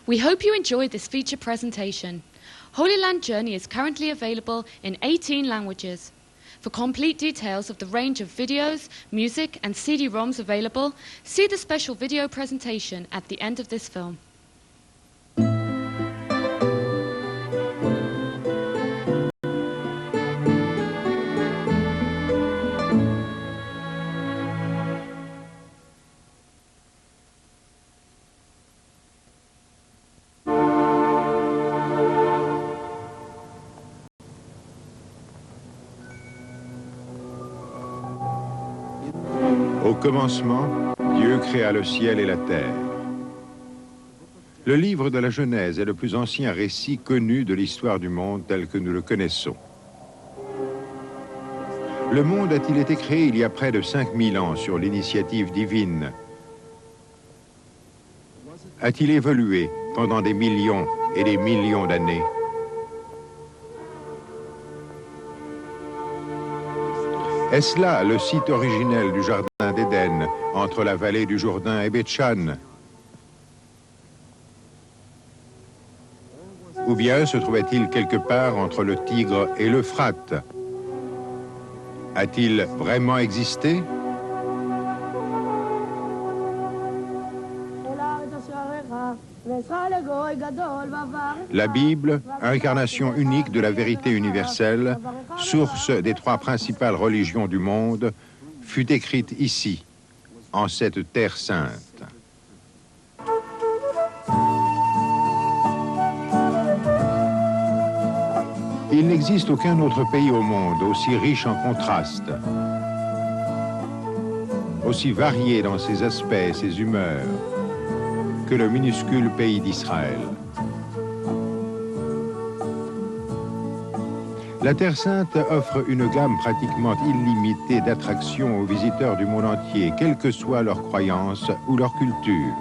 We hope you enjoyed this feature presentation. Holy Land Journey is currently available in 18 languages. For complete details of the range of videos, music and CD-ROMs available, see the special video presentation at the end of this film. Au commencement, Dieu créa le ciel et la terre. Le livre de la Genèse est le plus ancien récit connu de l'histoire du monde tel que nous le connaissons. Le monde a-t-il été créé il y a près de 5000 ans sur l'initiative divine? A-t-il évolué pendant des millions et des millions d'années? Est-ce là le site originel du jardin d'Éden, entre la vallée du Jourdain et Beth-Shan? Ou bien se trouvait-il quelque part entre le Tigre et l'Euphrate? A-t-il vraiment existé? La Bible, incarnation unique de la vérité universelle, source des trois principales religions du monde, fut écrite ici, en cette terre sainte. Il n'existe aucun autre pays au monde aussi riche en contrastes, aussi varié dans ses aspects et ses humeurs, que le minuscule pays d'Israël. La Terre Sainte offre une gamme pratiquement illimitée d'attractions aux visiteurs du monde entier, quelles que soient leurs croyances ou leur culture.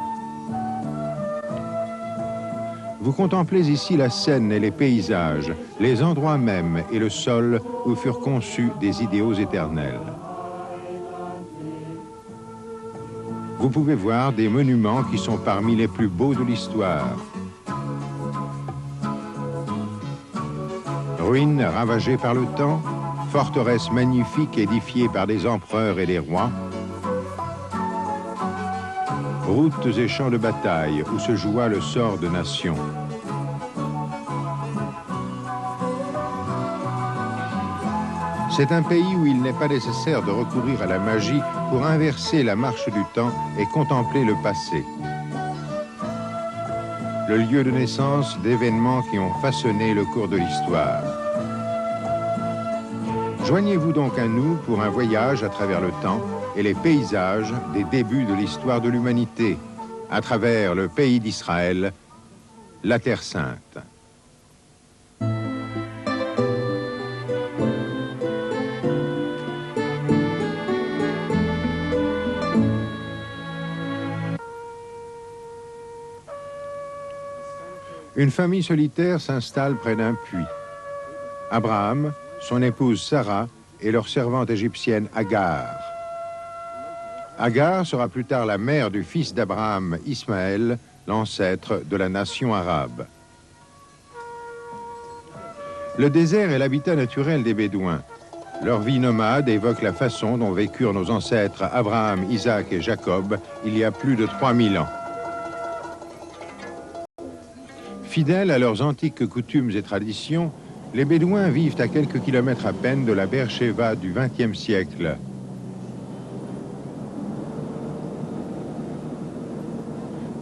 Vous contemplez ici la scène et les paysages, les endroits mêmes et le sol où furent conçus des idéaux éternels. Vous pouvez voir des monuments qui sont parmi les plus beaux de l'histoire. Ruines ravagées par le temps, forteresses magnifiques édifiées par des empereurs et des rois, routes et champs de bataille où se joua le sort de nations. C'est un pays où il n'est pas nécessaire de recourir à la magie pour inverser la marche du temps et contempler le passé. Le lieu de naissance d'événements qui ont façonné le cours de l'histoire. Joignez-vous donc à nous pour un voyage à travers le temps et les paysages des débuts de l'histoire de l'humanité, à travers le pays d'Israël, la Terre Sainte. Une famille solitaire s'installe près d'un puits. Abraham, son épouse Sarah et leur servante égyptienne Agar. Agar sera plus tard la mère du fils d'Abraham, Ismaël, l'ancêtre de la nation arabe. Le désert est l'habitat naturel des Bédouins. Leur vie nomade évoque la façon dont vécurent nos ancêtres Abraham, Isaac et Jacob il y a plus de 3000 ans. Fidèles à leurs antiques coutumes et traditions, les Bédouins vivent à quelques kilomètres à peine de la Beersheba du XXe siècle.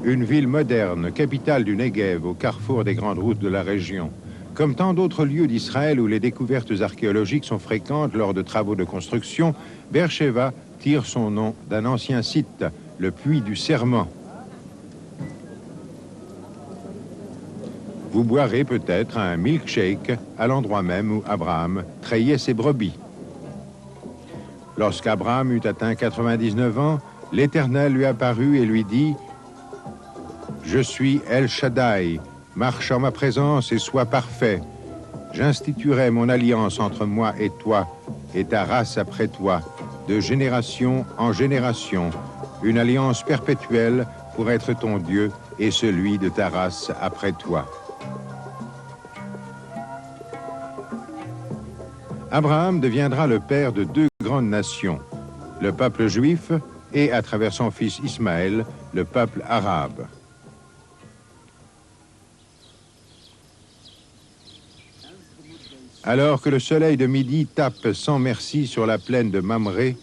Une ville moderne, capitale du Negev, au carrefour des grandes routes de la région. Comme tant d'autres lieux d'Israël où les découvertes archéologiques sont fréquentes lors de travaux de construction, Beersheba tire son nom d'un ancien site, le puits du Serment. Vous boirez peut-être un milkshake à l'endroit même où Abraham trayait ses brebis. Lorsqu'Abraham eut atteint 99 ans, l'Éternel lui apparut et lui dit « Je suis El Shaddai, marche en ma présence et sois parfait. J'instituerai mon alliance entre moi et toi, et ta race après toi, de génération en génération, une alliance perpétuelle pour être ton Dieu et celui de ta race après toi. Abraham deviendra le père de deux grandes nations, le peuple juif et, à travers son fils Ismaël, le peuple arabe. Alors que le soleil de midi tape sans merci sur la plaine de Mamré,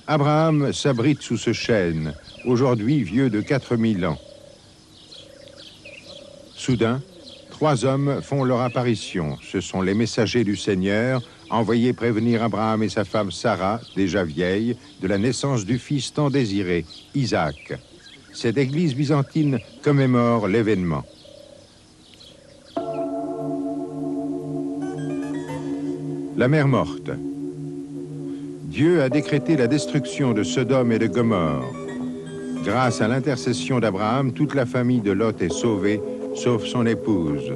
Abraham s'abrite sous ce chêne, aujourd'hui vieux de 4000 ans. Soudain, trois hommes font leur apparition. Ce sont les messagers du Seigneur, envoyés prévenir Abraham et sa femme Sarah, déjà vieille, de la naissance du fils tant désiré, Isaac. Cette église byzantine commémore l'événement. La mer morte. Dieu a décrété la destruction de Sodome et de Gomorrhe. Grâce à l'intercession d'Abraham, toute la famille de Lot est sauvée, sauf son épouse.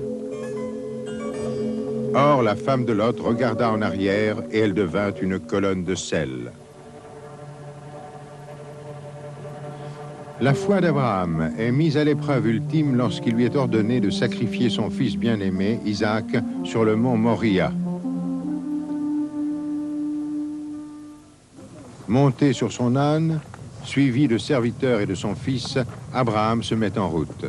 Or, la femme de Lot regarda en arrière et elle devint une colonne de sel. La foi d'Abraham est mise à l'épreuve ultime lorsqu'il lui est ordonné de sacrifier son fils bien-aimé, Isaac, sur le mont Moria. Monté sur son âne, suivi de serviteurs et de son fils, Abraham se met en route.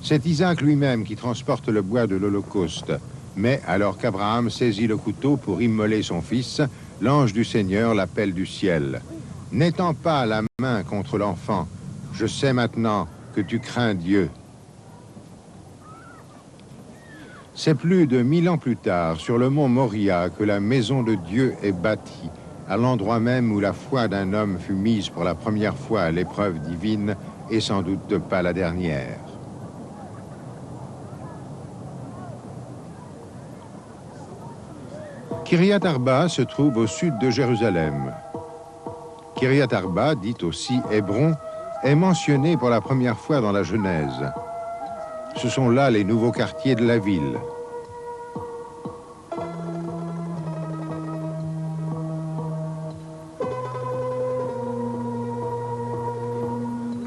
C'est Isaac lui-même qui transporte le bois de l'Holocauste. Mais alors qu'Abraham saisit le couteau pour immoler son fils, l'ange du Seigneur l'appelle du ciel. « N'étends pas la main contre l'enfant, je sais maintenant que tu crains Dieu. » C'est plus de 1000 ans plus tard, sur le mont Moria, que la maison de Dieu est bâtie, à l'endroit même où la foi d'un homme fut mise pour la première fois à l'épreuve divine, et sans doute pas la dernière. Kiryat Arba se trouve au sud de Jérusalem. Kiryat Arba, dit aussi Hébron, est mentionné pour la première fois dans la Genèse. Ce sont là les nouveaux quartiers de la ville.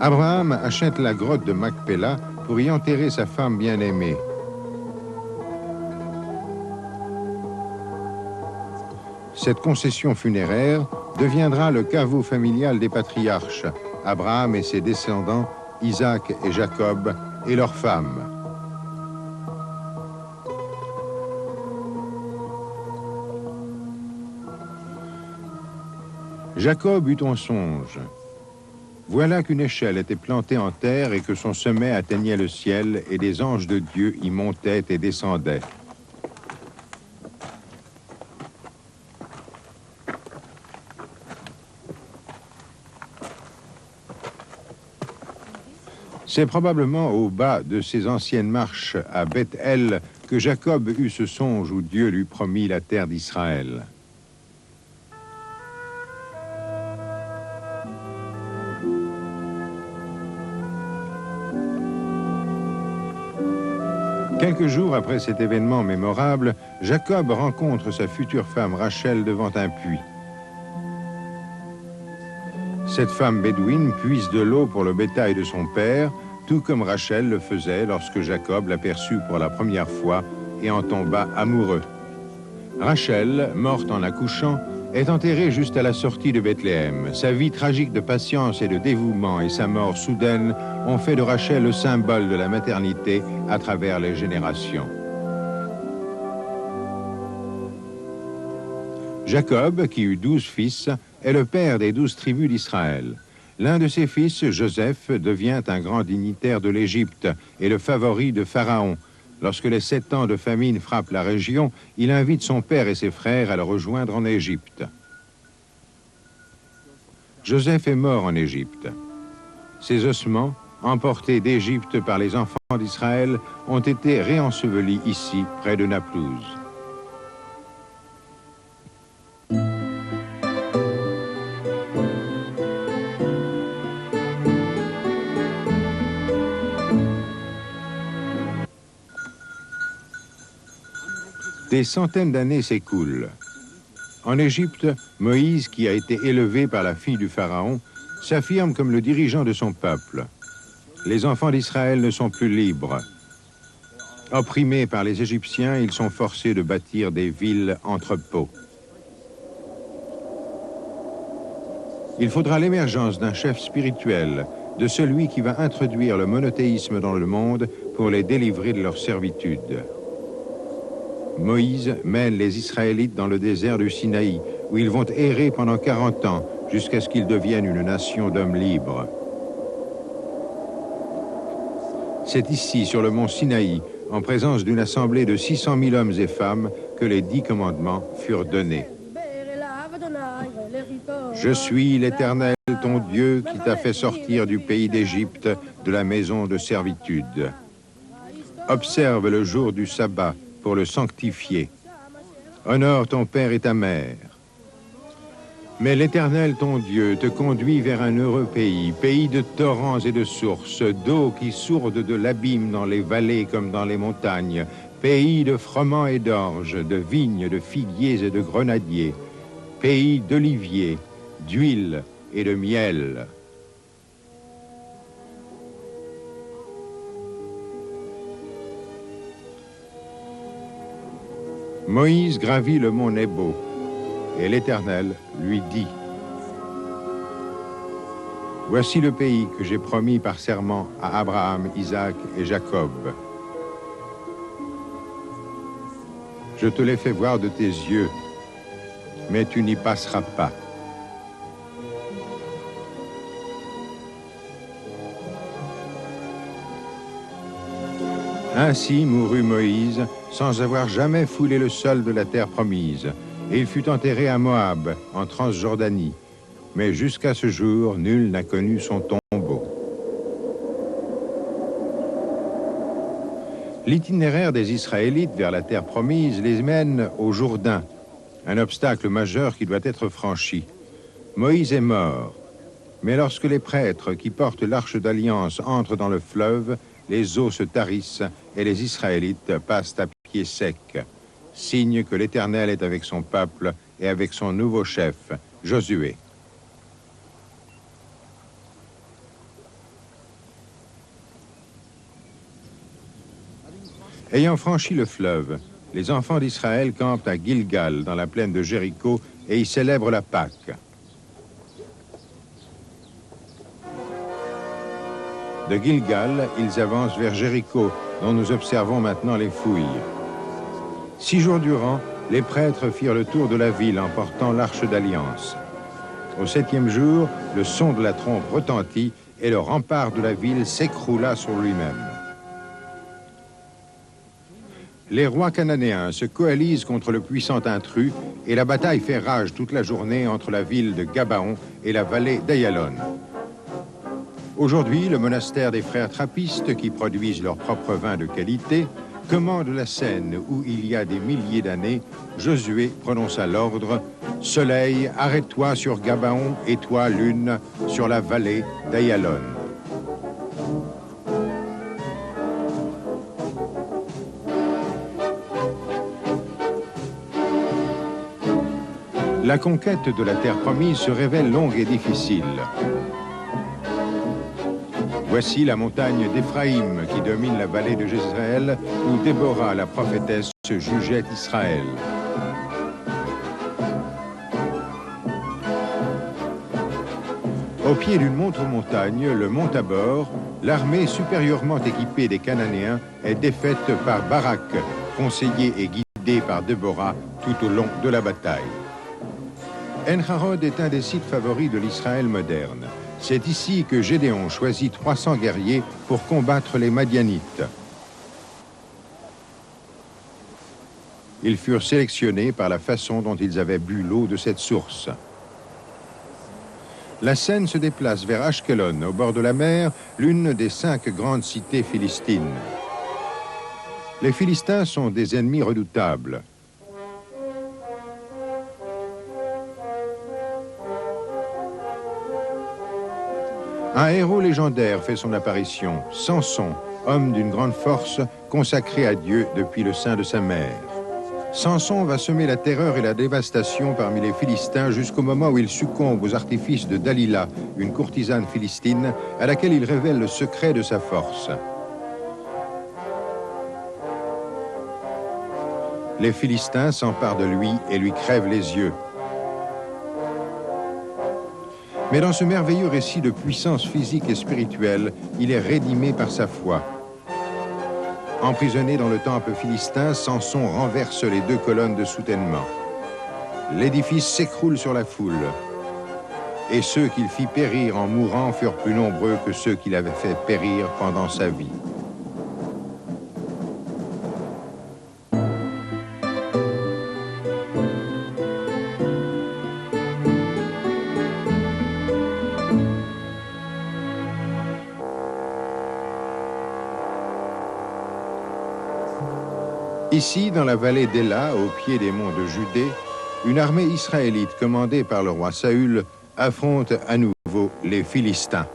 Abraham achète la grotte de Macpéla pour y enterrer sa femme bien-aimée. Cette concession funéraire deviendra le caveau familial des patriarches, Abraham et ses descendants, Isaac et Jacob, et leurs femmes. Jacob eut un songe. Voilà qu'une échelle était plantée en terre et que son sommet atteignait le ciel et des anges de Dieu y montaient et descendaient. C'est probablement au bas de ces anciennes marches à Beth-El que Jacob eut ce songe où Dieu lui promit la terre d'Israël. Quelques jours après cet événement mémorable, Jacob rencontre sa future femme Rachel devant un puits. Cette femme bédouine puise de l'eau pour le bétail de son père, tout comme Rachel le faisait lorsque Jacob l'aperçut pour la première fois et en tomba amoureux. Rachel, morte en accouchant, est enterrée juste à la sortie de Bethléem. Sa vie tragique de patience et de dévouement et sa mort soudaine ont fait de Rachel le symbole de la maternité à travers les générations. Jacob, qui eut 12 fils, est le père des 12 tribus d'Israël. L'un de ses fils, Joseph, devient un grand dignitaire de l'Égypte et le favori de Pharaon. Lorsque les 7 ans de famine frappent la région, il invite son père et ses frères à le rejoindre en Égypte. Joseph est mort en Égypte. Ses ossements, emportés d'Égypte par les enfants d'Israël, ont été réensevelis ici, près de Naplouse. Des centaines d'années s'écoulent. En Égypte, Moïse, qui a été élevé par la fille du Pharaon, s'affirme comme le dirigeant de son peuple. Les enfants d'Israël ne sont plus libres. Opprimés par les Égyptiens, ils sont forcés de bâtir des villes entrepôts. Il faudra l'émergence d'un chef spirituel, de celui qui va introduire le monothéisme dans le monde pour les délivrer de leur servitude. Moïse mène les Israélites dans le désert du Sinaï, où ils vont errer pendant 40 ans, jusqu'à ce qu'ils deviennent une nation d'hommes libres. C'est ici, sur le mont Sinaï, en présence d'une assemblée de 600 000 hommes et femmes, que les 10 commandements furent donnés. Je suis l'Éternel, ton Dieu, qui t'a fait sortir du pays d'Égypte, de la maison de servitude. Observe le jour du sabbat pour le sanctifier. Honore ton père et ta mère. Mais l'Éternel, ton Dieu, te conduit vers un heureux pays, pays de torrents et de sources, d'eau qui sourdent de l'abîme dans les vallées comme dans les montagnes, pays de froment et d'orge, de vignes, de figuiers et de grenadiers, pays d'oliviers, d'huile et de miel. Moïse gravit le mont Nebo, et l'Éternel lui dit: Voici le pays que j'ai promis par serment à Abraham, Isaac et Jacob. Je te l'ai fait voir de tes yeux, mais tu n'y passeras pas. Ainsi mourut Moïse, sans avoir jamais foulé le sol de la terre promise, et il fut enterré à Moab, en Transjordanie. Mais jusqu'à ce jour, nul n'a connu son tombeau. L'itinéraire des Israélites vers la terre promise les mène au Jourdain, un obstacle majeur qui doit être franchi. Moïse est mort, mais lorsque les prêtres qui portent l'arche d'alliance entrent dans le fleuve, les eaux se tarissent et les Israélites passent à pied sec, signe que l'Éternel est avec son peuple et avec son nouveau chef, Josué. Ayant franchi le fleuve, les enfants d'Israël campent à Gilgal, dans la plaine de Jéricho, et y célèbrent la Pâque. De Gilgal, ils avancent vers Jéricho, dont nous observons maintenant les fouilles. 6 jours durant, les prêtres firent le tour de la ville en portant l'arche d'alliance. Au 7e jour, le son de la trompe retentit et le rempart de la ville s'écroula sur lui-même. Les rois cananéens se coalisent contre le puissant intrus et la bataille fait rage toute la journée entre la ville de Gabaon et la vallée d'Ayalon. Aujourd'hui, le monastère des frères trappistes, qui produisent leur propre vin de qualité, commande la scène où, il y a des milliers d'années, Josué prononça l'ordre « Soleil, arrête-toi sur Gabaon et toi, lune, sur la vallée d'Ayalon ». La conquête de la terre promise se révèle longue et difficile. Voici la montagne d'Éphraïm qui domine la vallée de Jézréel, où Déborah, la prophétesse, jugeait Israël. Au pied d'une autre montagne, le mont Tabor, l'armée supérieurement équipée des Cananéens est défaite par Barak, conseillé et guidé par Déborah tout au long de la bataille. En-Harod est un des sites favoris de l'Israël moderne. C'est ici que Gédéon choisit 300 guerriers pour combattre les Madianites. Ils furent sélectionnés par la façon dont ils avaient bu l'eau de cette source. La scène se déplace vers Ashkelon, au bord de la mer, l'une des 5 grandes cités philistines. Les Philistins sont des ennemis redoutables. Un héros légendaire fait son apparition, Samson, homme d'une grande force, consacré à Dieu depuis le sein de sa mère. Samson va semer la terreur et la dévastation parmi les Philistins jusqu'au moment où il succombe aux artifices de Dalila, une courtisane philistine, à laquelle il révèle le secret de sa force. Les Philistins s'emparent de lui et lui crèvent les yeux. Mais dans ce merveilleux récit de puissance physique et spirituelle, il est rédimé par sa foi. Emprisonné dans le temple philistin, Samson renverse les 2 colonnes de soutènement. L'édifice s'écroule sur la foule. Et ceux qu'il fit périr en mourant furent plus nombreux que ceux qu'il avait fait périr pendant sa vie. Ici, dans la vallée d'Éla, au pied des monts de Judée, une armée israélite commandée par le roi Saül affronte à nouveau les Philistins.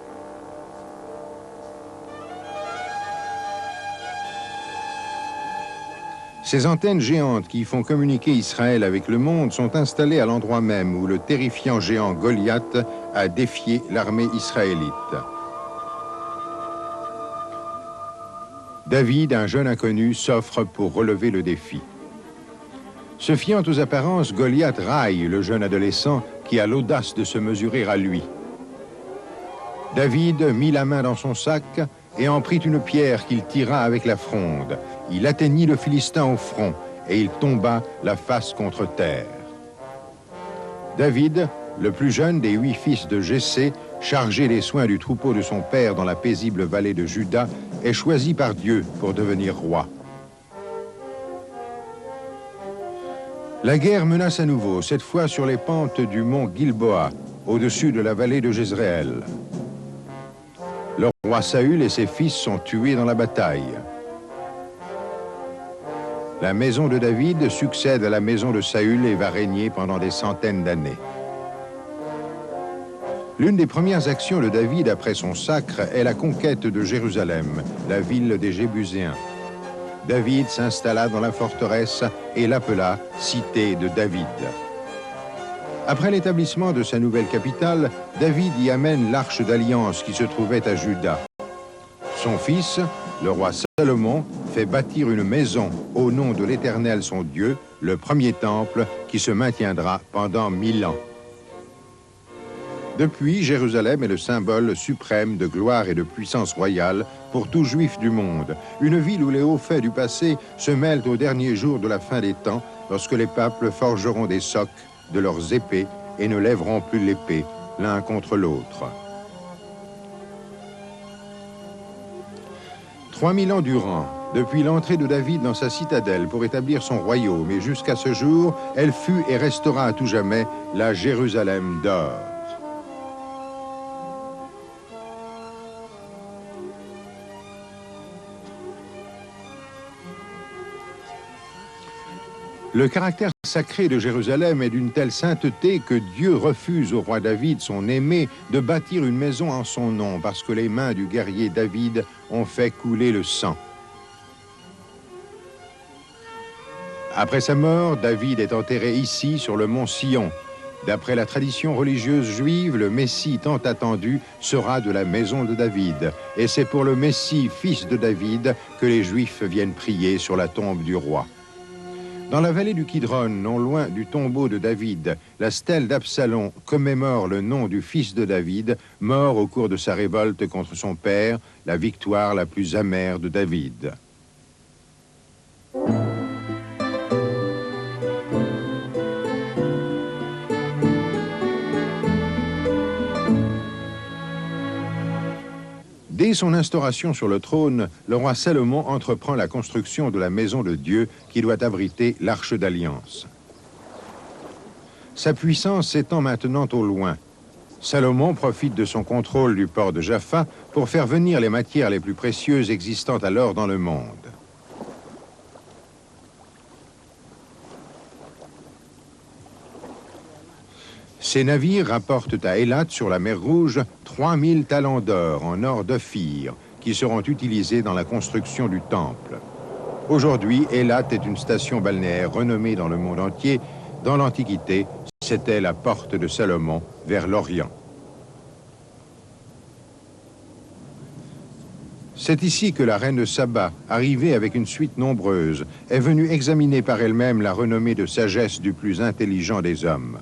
Ces antennes géantes qui font communiquer Israël avec le monde sont installées à l'endroit même où le terrifiant géant Goliath a défié l'armée israélite. David, un jeune inconnu, s'offre pour relever le défi. Se fiant aux apparences, Goliath raille le jeune adolescent qui a l'audace de se mesurer à lui. David mit la main dans son sac et en prit une pierre qu'il tira avec la fronde. Il atteignit le Philistin au front et il tomba la face contre terre. David, le plus jeune des 8 fils de Jessé, chargé des soins du troupeau de son père dans la paisible vallée de Juda, est choisi par Dieu pour devenir roi. La guerre menace à nouveau, cette fois sur les pentes du mont Gilboa, au-dessus de la vallée de Jezréel. Le roi Saül et ses fils sont tués dans la bataille. La maison de David succède à la maison de Saül et va régner pendant des centaines d'années. L'une des premières actions de David après son sacre est la conquête de Jérusalem, la ville des Jébuséens. David s'installa dans la forteresse et l'appela Cité de David. Après l'établissement de sa nouvelle capitale, David y amène l'arche d'alliance qui se trouvait à Juda. Son fils, le roi Salomon, fait bâtir une maison au nom de l'Éternel son Dieu, le premier temple qui se maintiendra pendant 1000 ans. Depuis, Jérusalem est le symbole suprême de gloire et de puissance royale pour tout juif du monde. Une ville où les hauts faits du passé se mêlent aux derniers jours de la fin des temps, lorsque les peuples forgeront des socs de leurs épées et ne lèveront plus l'épée l'un contre l'autre. 3000 ans durant, depuis l'entrée de David dans sa citadelle pour établir son royaume, et jusqu'à ce jour, elle fut et restera à tout jamais la Jérusalem d'or. Le caractère sacré de Jérusalem est d'une telle sainteté que Dieu refuse au roi David, son aimé, de bâtir une maison en son nom, parce que les mains du guerrier David ont fait couler le sang. Après sa mort, David est enterré ici, sur le mont Sion. D'après la tradition religieuse juive, le Messie tant attendu sera de la maison de David. Et c'est pour le Messie, fils de David, que les Juifs viennent prier sur la tombe du roi. Dans la vallée du Kidron, non loin du tombeau de David, la stèle d'Absalom commémore le nom du fils de David, mort au cours de sa révolte contre son père, la victoire la plus amère de David. Dès son instauration sur le trône, le roi Salomon entreprend la construction de la maison de Dieu qui doit abriter l'Arche d'Alliance. Sa puissance s'étend maintenant au loin. Salomon profite de son contrôle du port de Jaffa pour faire venir les matières les plus précieuses existant alors dans le monde. Ces navires rapportent à Élat, sur la mer Rouge, 3000 talents d'or en or d'Ophir, qui seront utilisés dans la construction du temple. Aujourd'hui, Eilat est une station balnéaire renommée dans le monde entier. Dans l'Antiquité, c'était la porte de Salomon vers l'Orient. C'est ici que la reine de Saba, arrivée avec une suite nombreuse, est venue examiner par elle-même la renommée de sagesse du plus intelligent des hommes.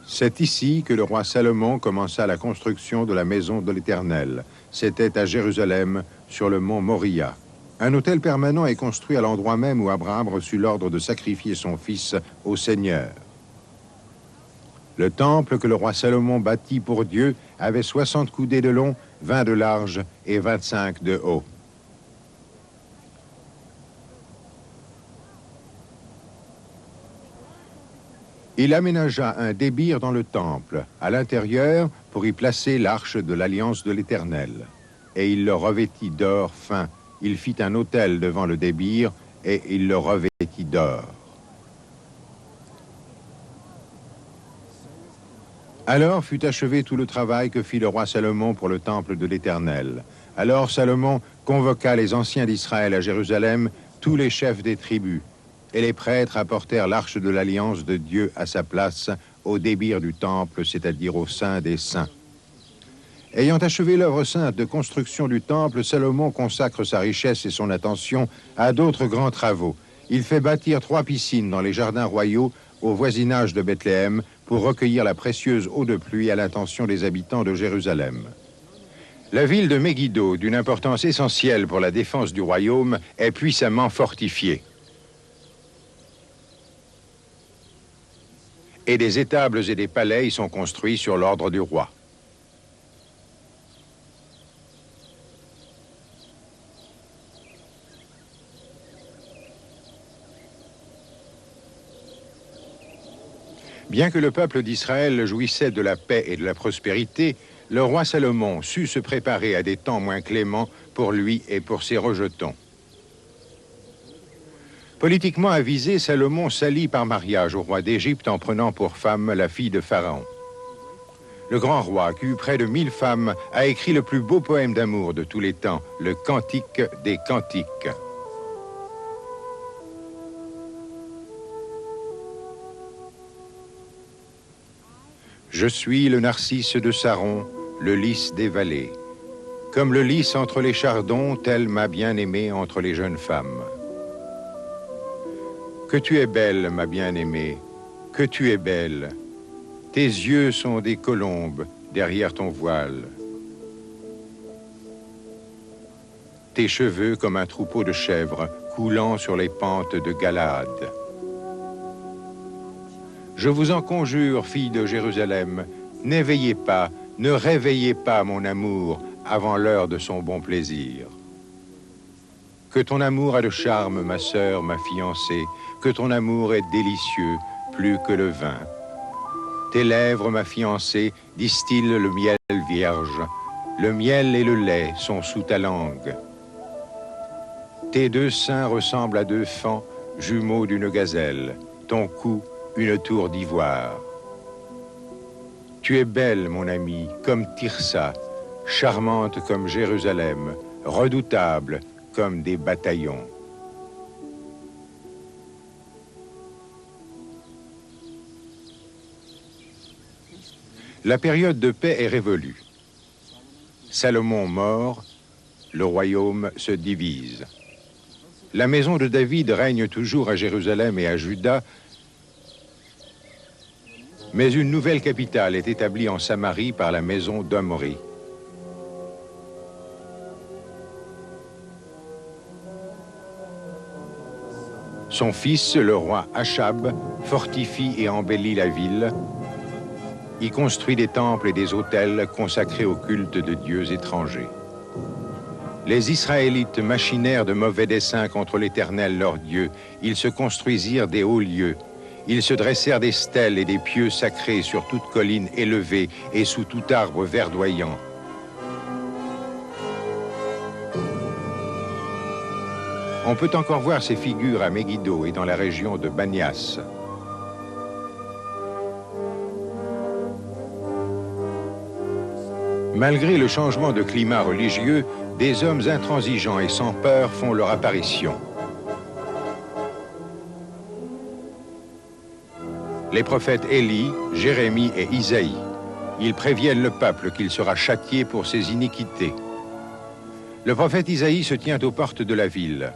C'est ici que le roi Salomon commença la construction de la maison de l'Éternel. C'était à Jérusalem, sur le mont Moria. Un autel permanent est construit à l'endroit même où Abraham reçut l'ordre de sacrifier son fils au Seigneur. Le temple que le roi Salomon bâtit pour Dieu avait 60 coudées de long, 20 de large et 25 de haut. Il aménagea un débir dans le temple, à l'intérieur, pour y placer l'arche de l'alliance de l'Éternel. Et il le revêtit d'or fin. Il fit un autel devant le débir, et il le revêtit d'or. Alors fut achevé tout le travail que fit le roi Salomon pour le temple de l'Éternel. Alors Salomon convoqua les anciens d'Israël à Jérusalem, tous les chefs des tribus, et les prêtres apportèrent l'arche de l'alliance de Dieu à sa place, au débir du temple, c'est-à-dire au sein des saints. Ayant achevé l'œuvre sainte de construction du temple, Salomon consacre sa richesse et son attention à d'autres grands travaux. Il fait bâtir 3 piscines dans les jardins royaux au voisinage de Bethléem pour recueillir la précieuse eau de pluie à l'intention des habitants de Jérusalem. La ville de Megiddo, d'une importance essentielle pour la défense du royaume, est puissamment fortifiée. Et des étables et des palais y sont construits sur l'ordre du roi. Bien que le peuple d'Israël jouissait de la paix et de la prospérité, le roi Salomon sut se préparer à des temps moins cléments pour lui et pour ses rejetons. Politiquement avisé, Salomon s'allie par mariage au roi d'Égypte en prenant pour femme la fille de Pharaon. Le grand roi, qui eut près de 1000 femmes, a écrit le plus beau poème d'amour de tous les temps, le Cantique des Cantiques. Je suis le narcisse de Saron, le lys des vallées. Comme le lys entre les chardons, tel ma bien-aimée entre les jeunes femmes. Que tu es belle, ma bien-aimée, que tu es belle. Tes yeux sont des colombes derrière ton voile. Tes cheveux comme un troupeau de chèvres coulant sur les pentes de Galaad. Je vous en conjure, filles de Jérusalem, n'éveillez pas, ne réveillez pas mon amour avant l'heure de son bon plaisir. Que ton amour a de charme, ma sœur, ma fiancée, que ton amour est délicieux, plus que le vin. Tes lèvres, ma fiancée, distillent le miel vierge. Le miel et le lait sont sous ta langue. Tes 2 seins ressemblent à 2 faons, jumeaux d'une gazelle. Ton cou, une tour d'ivoire. Tu es belle, mon ami, comme Tirsa, charmante comme Jérusalem, redoutable comme des bataillons. La période de paix est révolue. Salomon mort, le royaume se divise. La maison de David règne toujours à Jérusalem et à Juda, mais une nouvelle capitale est établie en Samarie par la maison d'Omri. Son fils, le roi Achab, fortifie et embellit la ville, y construit des temples et des autels consacrés au culte de dieux étrangers. Les Israélites machinèrent de mauvais desseins contre l'Éternel leur Dieu. Ils se construisirent des hauts lieux. Ils se dressèrent des stèles et des pieux sacrés sur toute colline élevée et sous tout arbre verdoyant. On peut encore voir ces figures à Megiddo et dans la région de Banias. Malgré le changement de climat religieux, des hommes intransigeants et sans peur font leur apparition. Les prophètes Élie, Jérémie et Isaïe. Ils préviennent le peuple qu'il sera châtié pour ses iniquités. Le prophète Isaïe se tient aux portes de la ville.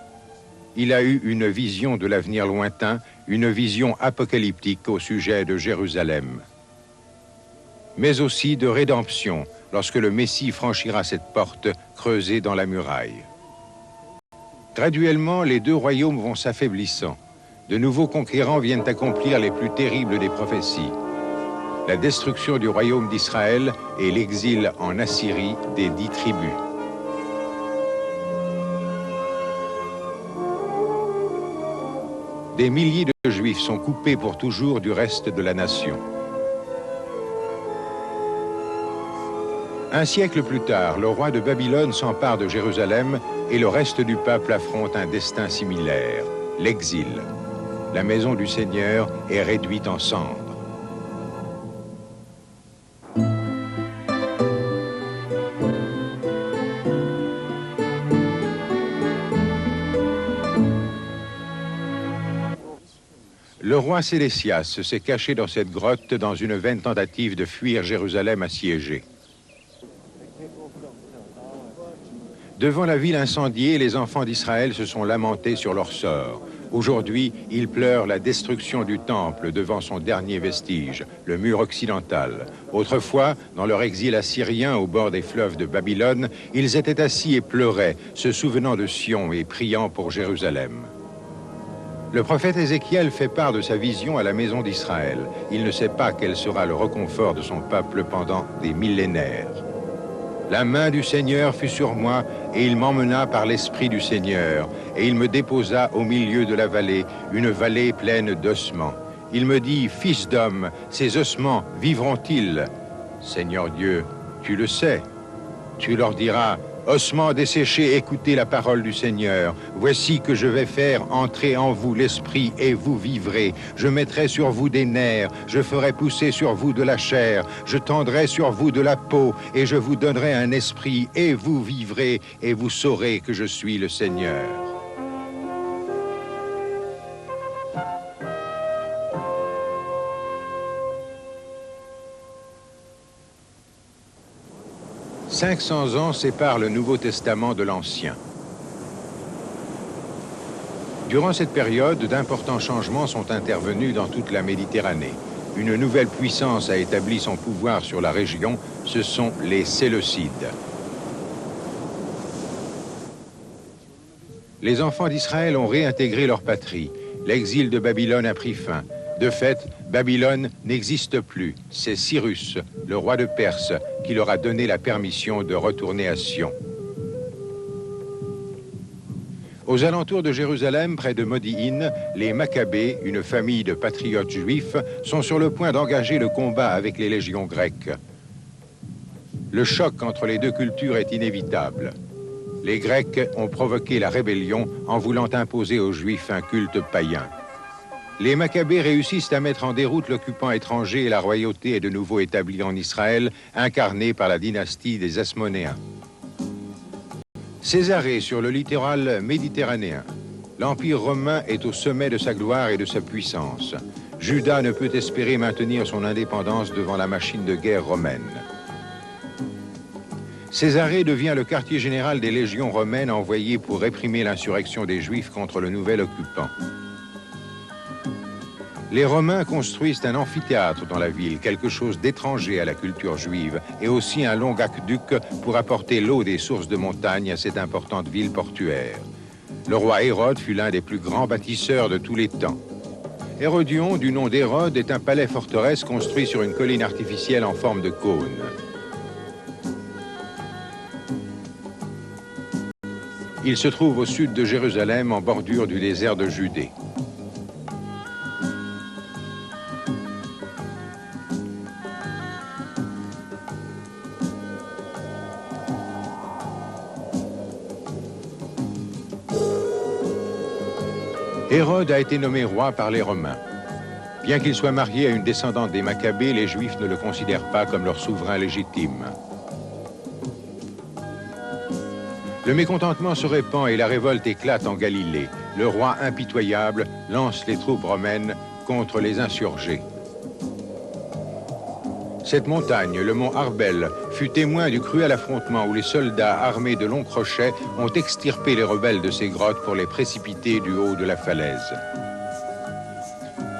Il a eu une vision de l'avenir lointain, une vision apocalyptique au sujet de Jérusalem. Mais aussi de rédemption, lorsque le Messie franchira cette porte creusée dans la muraille. Graduellement, les deux royaumes vont s'affaiblissant. De nouveaux conquérants viennent accomplir les plus terribles des prophéties. La destruction du royaume d'Israël et l'exil en Assyrie des 10 tribus. Des milliers de Juifs sont coupés pour toujours du reste de la nation. Un siècle plus tard, le roi de Babylone s'empare de Jérusalem et le reste du peuple affronte un destin similaire, l'exil. La maison du Seigneur est réduite en cendres. Le roi Sédécias s'est caché dans cette grotte dans une vaine tentative de fuir Jérusalem assiégée. Devant la ville incendiée, les enfants d'Israël se sont lamentés sur leur sort. Aujourd'hui, ils pleurent la destruction du temple devant son dernier vestige, le mur occidental. Autrefois, dans leur exil assyrien au bord des fleuves de Babylone, ils étaient assis et pleuraient, se souvenant de Sion et priant pour Jérusalem. Le prophète Ézéchiel fait part de sa vision à la maison d'Israël. Il ne sait pas quel sera le réconfort de son peuple pendant des millénaires. La main du Seigneur fut sur moi, et il m'emmena par l'Esprit du Seigneur, et il me déposa au milieu de la vallée, une vallée pleine d'ossements. Il me dit, « Fils d'homme, ces ossements vivront-ils » Seigneur Dieu, tu le sais. Tu leur diras, « Ossements desséchés, écoutez la parole du Seigneur. Voici que je vais faire entrer en vous l'esprit et vous vivrez. Je mettrai sur vous des nerfs, je ferai pousser sur vous de la chair, je tendrai sur vous de la peau et je vous donnerai un esprit et vous vivrez et vous saurez que je suis le Seigneur. » « 500 ans séparent le Nouveau Testament de l'Ancien. Durant cette période, d'importants changements sont intervenus dans toute la Méditerranée. Une nouvelle puissance a établi son pouvoir sur la région, ce sont les Séleucides. Les enfants d'Israël ont réintégré leur patrie. L'exil de Babylone a pris fin. De fait, Babylone n'existe plus. C'est Cyrus, le roi de Perse, qui leur a donné la permission de retourner à Sion. Aux alentours de Jérusalem, près de Modi'in, les Maccabées, une famille de patriotes juifs, sont sur le point d'engager le combat avec les légions grecques. Le choc entre les deux cultures est inévitable. Les Grecs ont provoqué la rébellion en voulant imposer aux Juifs un culte païen. Les Maccabées réussissent à mettre en déroute l'occupant étranger et la royauté est de nouveau établie en Israël, incarnée par la dynastie des Asmonéens. Césarée sur le littoral méditerranéen, l'Empire romain est au sommet de sa gloire et de sa puissance. Juda ne peut espérer maintenir son indépendance devant la machine de guerre romaine. Césarée devient le quartier général des légions romaines envoyées pour réprimer l'insurrection des Juifs contre le nouvel occupant. Les Romains construisent un amphithéâtre dans la ville, quelque chose d'étranger à la culture juive, et aussi un long aqueduc pour apporter l'eau des sources de montagne à cette importante ville portuaire. Le roi Hérode fut l'un des plus grands bâtisseurs de tous les temps. Hérodion, du nom d'Hérode, est un palais-forteresse construit sur une colline artificielle en forme de cône. Il se trouve au sud de Jérusalem, en bordure du désert de Judée. Hérode a été nommé roi par les Romains. Bien qu'il soit marié à une descendante des Maccabées, les Juifs ne le considèrent pas comme leur souverain légitime. Le mécontentement se répand et la révolte éclate en Galilée. Le roi impitoyable lance les troupes romaines contre les insurgés. Cette montagne, le mont Arbel, fut témoin du cruel affrontement où les soldats armés de longs crochets ont extirpé les rebelles de ces grottes pour les précipiter du haut de la falaise.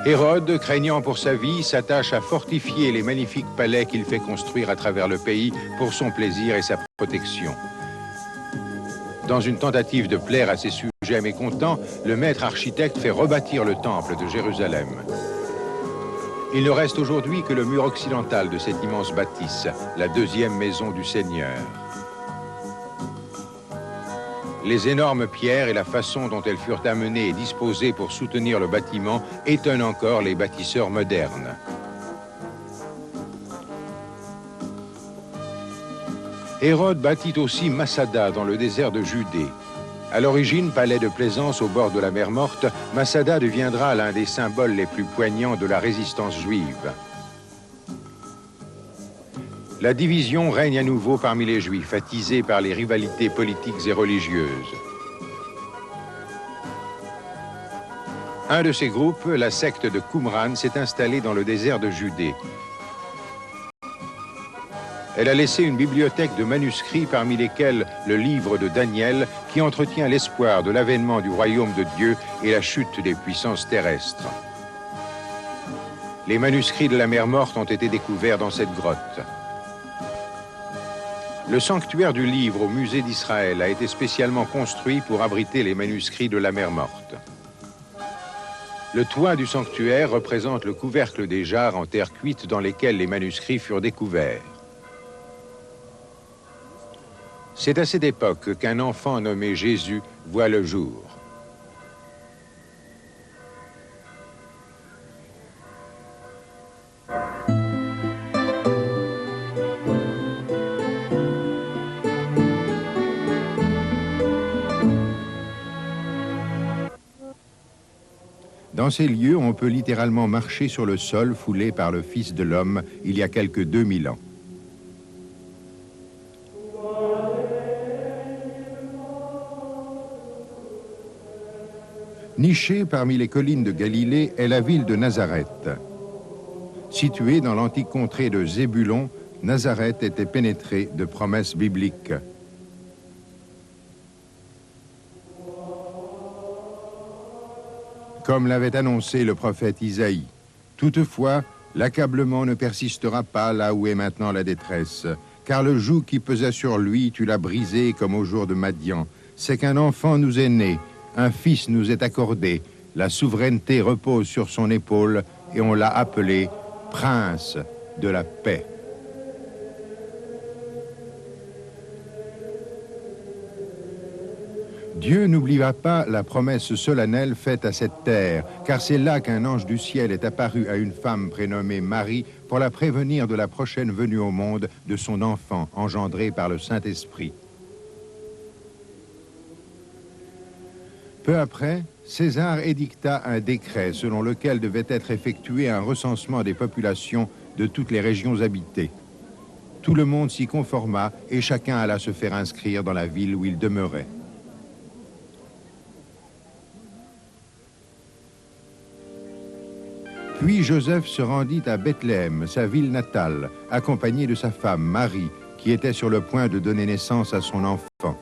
Hérode, craignant pour sa vie, s'attache à fortifier les magnifiques palais qu'il fait construire à travers le pays pour son plaisir et sa protection. Dans une tentative de plaire à ses sujets mécontents, le maître architecte fait rebâtir le temple de Jérusalem. Il ne reste aujourd'hui que le mur occidental de cette immense bâtisse, la deuxième maison du Seigneur. Les énormes pierres et la façon dont elles furent amenées et disposées pour soutenir le bâtiment étonnent encore les bâtisseurs modernes. Hérode bâtit aussi Massada dans le désert de Judée. À l'origine, palais de plaisance au bord de la mer Morte, Massada deviendra l'un des symboles les plus poignants de la résistance juive. La division règne à nouveau parmi les Juifs, attisés par les rivalités politiques et religieuses. Un de ces groupes, la secte de Qumran, s'est installé dans le désert de Judée. Elle a laissé une bibliothèque de manuscrits parmi lesquels le livre de Daniel qui entretient l'espoir de l'avènement du royaume de Dieu et la chute des puissances terrestres. Les manuscrits de la mer Morte ont été découverts dans cette grotte. Le sanctuaire du livre au musée d'Israël a été spécialement construit pour abriter les manuscrits de la mer Morte. Le toit du sanctuaire représente le couvercle des jarres en terre cuite dans lesquelles les manuscrits furent découverts. C'est à cette époque qu'un enfant nommé Jésus voit le jour. Dans ces lieux, on peut littéralement marcher sur le sol foulé par le Fils de l'homme il y a quelques 2000 ans. Nichée parmi les collines de Galilée est la ville de Nazareth. Située dans l'antique contrée de Zébulon, Nazareth était pénétrée de promesses bibliques. Comme l'avait annoncé le prophète Isaïe. Toutefois, l'accablement ne persistera pas là où est maintenant la détresse, car le joug qui pesait sur lui, tu l'as brisé comme au jour de Madian. C'est qu'un enfant nous est né, un fils nous est accordé, la souveraineté repose sur son épaule et on l'a appelé Prince de la paix. Dieu n'oubliera pas la promesse solennelle faite à cette terre, car c'est là qu'un ange du ciel est apparu à une femme prénommée Marie pour la prévenir de la prochaine venue au monde de son enfant engendré par le Saint-Esprit. Peu après, César édicta un décret selon lequel devait être effectué un recensement des populations de toutes les régions habitées. Tout le monde s'y conforma et chacun alla se faire inscrire dans la ville où il demeurait. Puis Joseph se rendit à Bethléem, sa ville natale, accompagné de sa femme Marie, qui était sur le point de donner naissance à son enfant.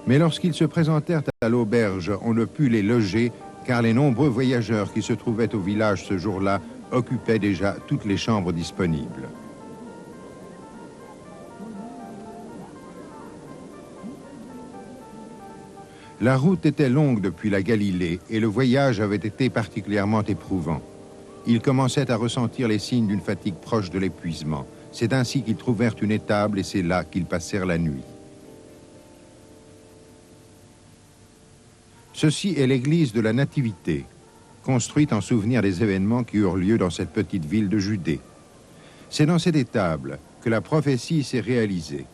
Mais lorsqu'ils se présentèrent à l'auberge, on ne put les loger, car les nombreux voyageurs qui se trouvaient au village ce jour-là occupaient déjà toutes les chambres disponibles. La route était longue depuis la Galilée et le voyage avait été particulièrement éprouvant. Ils commençaient à ressentir les signes d'une fatigue proche de l'épuisement. C'est ainsi qu'ils trouvèrent une étable et c'est là qu'ils passèrent la nuit. Ceci est l'église de la Nativité, construite en souvenir des événements qui eurent lieu dans cette petite ville de Judée. C'est dans cette étable que la prophétie s'est réalisée.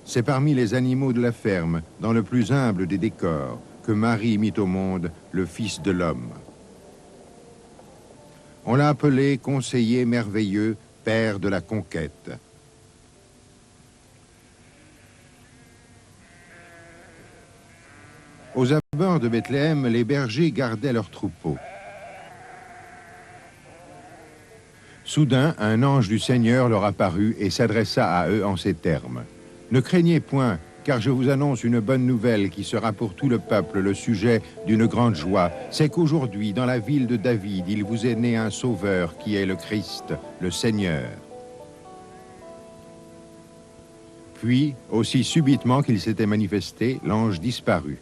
C'est parmi les animaux de la ferme, dans le plus humble des décors, que Marie mit au monde le Fils de l'homme. On l'a appelé conseiller merveilleux, père de la conquête. Aux abords de Bethléem, les bergers gardaient leurs troupeaux. Soudain, un ange du Seigneur leur apparut et s'adressa à eux en ces termes. « Ne craignez point, car je vous annonce une bonne nouvelle qui sera pour tout le peuple le sujet d'une grande joie. C'est qu'aujourd'hui, dans la ville de David, il vous est né un sauveur qui est le Christ, le Seigneur. » Puis, aussi subitement qu'il s'était manifesté, l'ange disparut.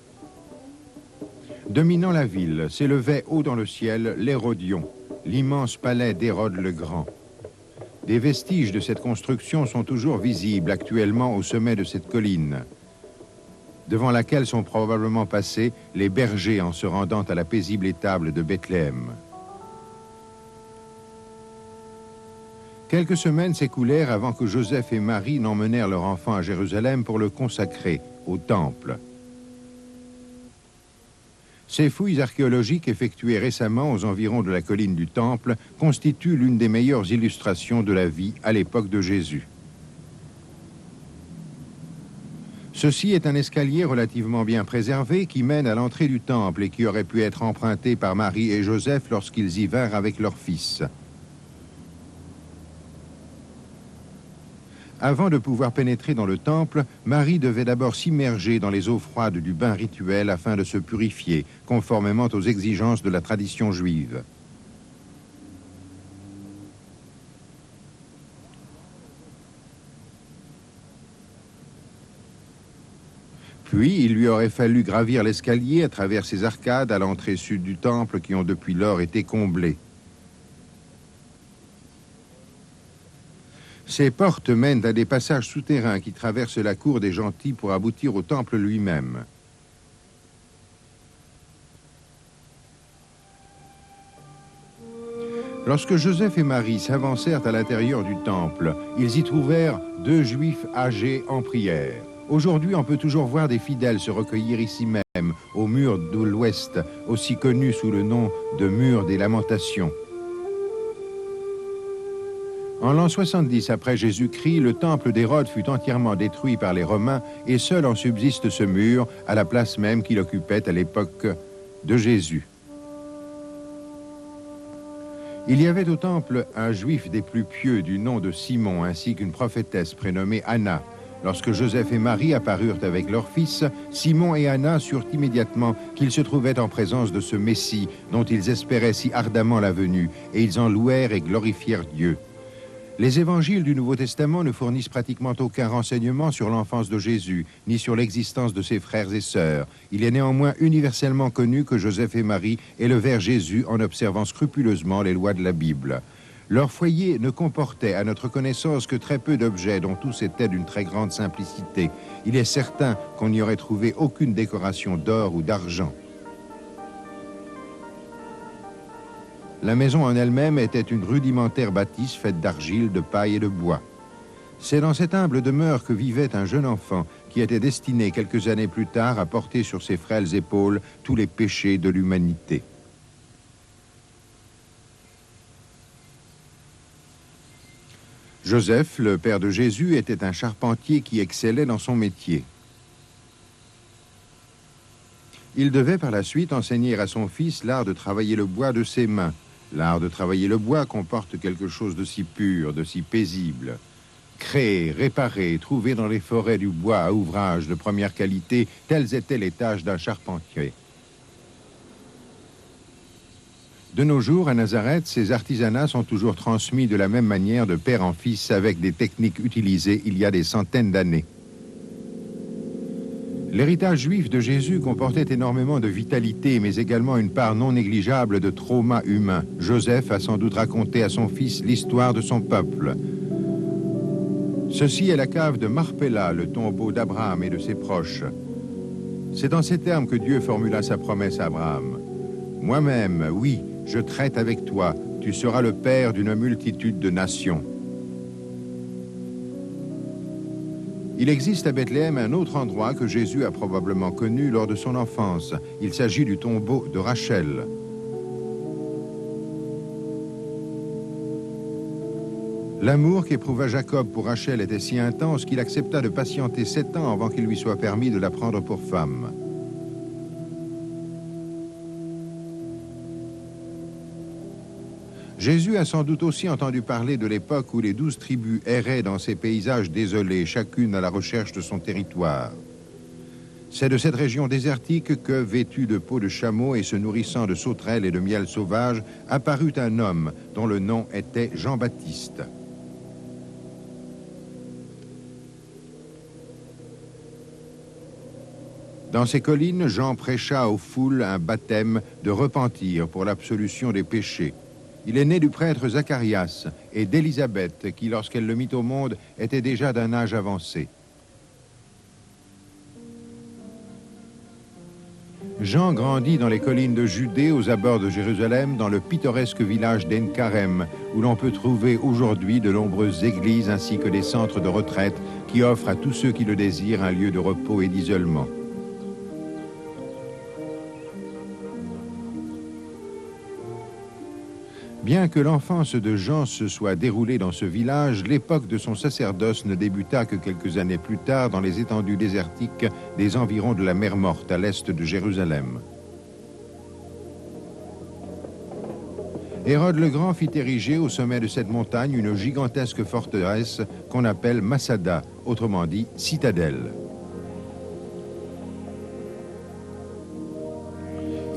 Dominant la ville, s'élevait haut dans le ciel l'Hérodion, l'immense palais d'Hérode le Grand. Des vestiges de cette construction sont toujours visibles actuellement au sommet de cette colline, devant laquelle sont probablement passés les bergers en se rendant à la paisible étable de Bethléem. Quelques semaines s'écoulèrent avant que Joseph et Marie n'emmenèrent leur enfant à Jérusalem pour le consacrer au temple. Ces fouilles archéologiques effectuées récemment aux environs de la colline du Temple constituent l'une des meilleures illustrations de la vie à l'époque de Jésus. Ceci est un escalier relativement bien préservé qui mène à l'entrée du Temple et qui aurait pu être emprunté par Marie et Joseph lorsqu'ils y vinrent avec leur fils. Avant de pouvoir pénétrer dans le temple, Marie devait d'abord s'immerger dans les eaux froides du bain rituel afin de se purifier, conformément aux exigences de la tradition juive. Puis, il lui aurait fallu gravir l'escalier à travers ces arcades à l'entrée sud du temple qui ont depuis lors été comblées. Ces portes mènent à des passages souterrains qui traversent la cour des gentils pour aboutir au temple lui-même. Lorsque Joseph et Marie s'avancèrent à l'intérieur du temple, ils y trouvèrent deux Juifs âgés en prière. Aujourd'hui, on peut toujours voir des fidèles se recueillir ici même, au mur de l'Ouest, aussi connu sous le nom de mur des Lamentations. En l'an 70 après Jésus-Christ, le temple d'Hérode fut entièrement détruit par les Romains et seul en subsiste ce mur, à la place même qu'il occupait à l'époque de Jésus. Il y avait au temple un juif des plus pieux du nom de Simon, ainsi qu'une prophétesse prénommée Anna. Lorsque Joseph et Marie apparurent avec leur fils, Simon et Anna surent immédiatement qu'ils se trouvaient en présence de ce Messie dont ils espéraient si ardemment la venue, et ils en louèrent et glorifièrent Dieu. Les évangiles du Nouveau Testament ne fournissent pratiquement aucun renseignement sur l'enfance de Jésus, ni sur l'existence de ses frères et sœurs. Il est néanmoins universellement connu que Joseph et Marie élevèrent Jésus en observant scrupuleusement les lois de la Bible. Leur foyer ne comportait, à notre connaissance, que très peu d'objets, dont tous étaient d'une très grande simplicité. Il est certain qu'on n'y aurait trouvé aucune décoration d'or ou d'argent. La maison en elle-même était une rudimentaire bâtisse faite d'argile, de paille et de bois. C'est dans cette humble demeure que vivait un jeune enfant qui était destiné quelques années plus tard à porter sur ses frêles épaules tous les péchés de l'humanité. Joseph, le père de Jésus, était un charpentier qui excellait dans son métier. Il devait par la suite enseigner à son fils l'art de travailler le bois de ses mains. L'art de travailler le bois comporte quelque chose de si pur, de si paisible. Créer, réparer, trouver dans les forêts du bois à ouvrage de première qualité, telles étaient les tâches d'un charpentier. De nos jours, à Nazareth, ces artisanats sont toujours transmis de la même manière de père en fils avec des techniques utilisées il y a des centaines d'années. L'héritage juif de Jésus comportait énormément de vitalité, mais également une part non négligeable de trauma humain. Joseph a sans doute raconté à son fils l'histoire de son peuple. Ceci est la cave de Marpella, le tombeau d'Abraham et de ses proches. C'est dans ces termes que Dieu formula sa promesse à Abraham. « Moi-même, oui, je traite avec toi, tu seras le père d'une multitude de nations. » Il existe à Bethléem un autre endroit que Jésus a probablement connu lors de son enfance. Il s'agit du tombeau de Rachel. L'amour qu'éprouva Jacob pour Rachel était si intense qu'il accepta de patienter 7 ans avant qu'il lui soit permis de la prendre pour femme. Jésus a sans doute aussi entendu parler de l'époque où les 12 tribus erraient dans ces paysages désolés, chacune à la recherche de son territoire. C'est de cette région désertique que, vêtu de peau de chameau et se nourrissant de sauterelles et de miel sauvage, apparut un homme dont le nom était Jean-Baptiste. Dans ces collines, Jean prêcha aux foules un baptême de repentir pour l'absolution des péchés. Il est né du prêtre Zacharias et d'Élisabeth, qui, lorsqu'elle le mit au monde, était déjà d'un âge avancé. Jean grandit dans les collines de Judée, aux abords de Jérusalem, dans le pittoresque village d'En-Karem, où l'on peut trouver aujourd'hui de nombreuses églises ainsi que des centres de retraite qui offrent à tous ceux qui le désirent un lieu de repos et d'isolement. Bien que l'enfance de Jean se soit déroulée dans ce village, l'époque de son sacerdoce ne débuta que quelques années plus tard dans les étendues désertiques des environs de la mer Morte, à l'est de Jérusalem. Hérode le Grand fit ériger au sommet de cette montagne une gigantesque forteresse qu'on appelle Massada, autrement dit citadelle.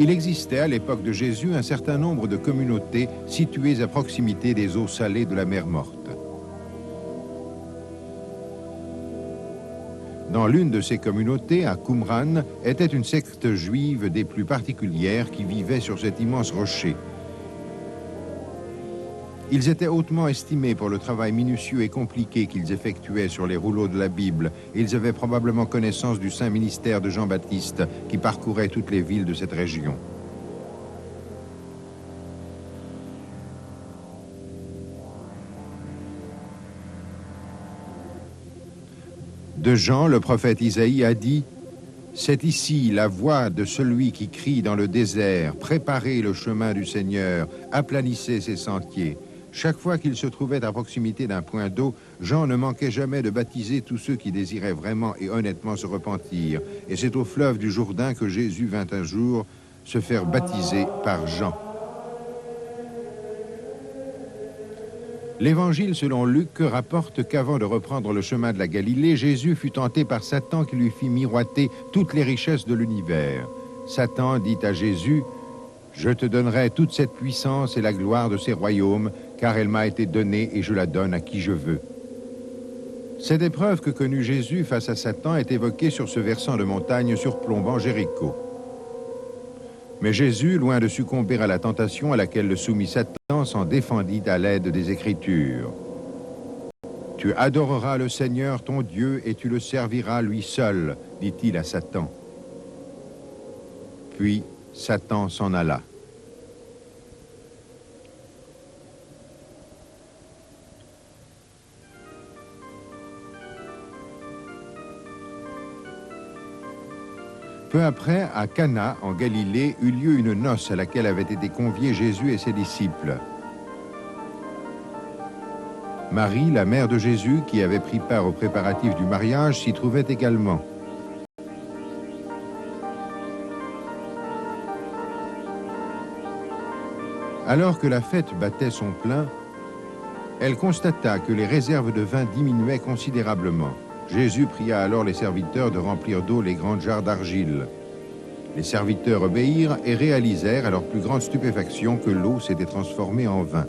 Il existait à l'époque de Jésus un certain nombre de communautés situées à proximité des eaux salées de la mer Morte. Dans l'une de ces communautés, à Qumran, était une secte juive des plus particulières qui vivait sur cet immense rocher. Ils étaient hautement estimés pour le travail minutieux et compliqué qu'ils effectuaient sur les rouleaux de la Bible, et ils avaient probablement connaissance du saint ministère de Jean-Baptiste qui parcourait toutes les villes de cette région. De Jean, le prophète Isaïe a dit « C'est ici la voix de celui qui crie dans le désert, préparez le chemin du Seigneur, aplanissez ses sentiers. » Chaque fois qu'il se trouvait à proximité d'un point d'eau, Jean ne manquait jamais de baptiser tous ceux qui désiraient vraiment et honnêtement se repentir. Et c'est au fleuve du Jourdain que Jésus vint un jour se faire baptiser par Jean. L'Évangile selon Luc rapporte qu'avant de reprendre le chemin de la Galilée, Jésus fut tenté par Satan qui lui fit miroiter toutes les richesses de l'univers. Satan dit à Jésus « Je te donnerai toute cette puissance et la gloire de ces royaumes, car elle m'a été donnée et je la donne à qui je veux. » Cette épreuve que connut Jésus face à Satan est évoquée sur ce versant de montagne surplombant Jéricho. Mais Jésus, loin de succomber à la tentation à laquelle le soumit Satan, s'en défendit à l'aide des Écritures. « Tu adoreras le Seigneur ton Dieu et tu le serviras lui seul, dit-il à Satan. Puis Satan s'en alla. Peu après, à Cana, en Galilée, eut lieu une noce à laquelle avaient été conviés Jésus et ses disciples. Marie, la mère de Jésus, qui avait pris part aux préparatifs du mariage, s'y trouvait également. Alors que la fête battait son plein, elle constata que les réserves de vin diminuaient considérablement. Jésus pria alors les serviteurs de remplir d'eau les grandes jarres d'argile. Les serviteurs obéirent et réalisèrent à leur plus grande stupéfaction que l'eau s'était transformée en vin.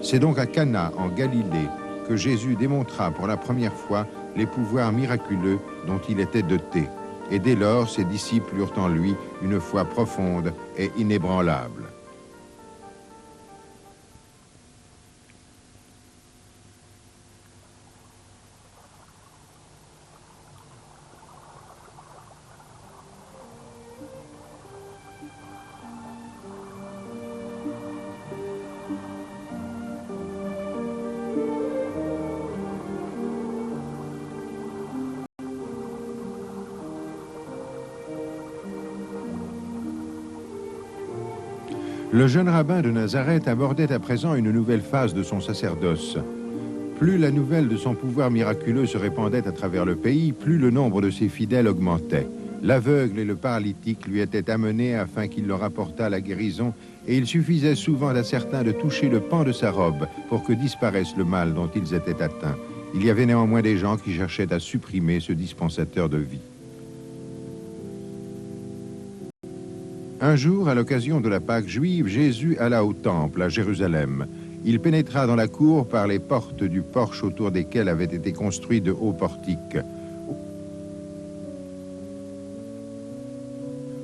C'est donc à Cana, en Galilée, que Jésus démontra pour la première fois les pouvoirs miraculeux dont il était doté. Et dès lors, ses disciples eurent en lui une foi profonde et inébranlable. Le jeune rabbin de Nazareth abordait à présent une nouvelle phase de son sacerdoce. Plus la nouvelle de son pouvoir miraculeux se répandait à travers le pays, plus le nombre de ses fidèles augmentait. L'aveugle et le paralytique lui étaient amenés afin qu'il leur apportât la guérison, et il suffisait souvent à certains de toucher le pan de sa robe pour que disparaisse le mal dont ils étaient atteints. Il y avait néanmoins des gens qui cherchaient à supprimer ce dispensateur de vie. Un jour, à l'occasion de la Pâque juive, Jésus alla au temple à Jérusalem. Il pénétra dans la cour par les portes du porche autour desquelles avaient été construits de hauts portiques.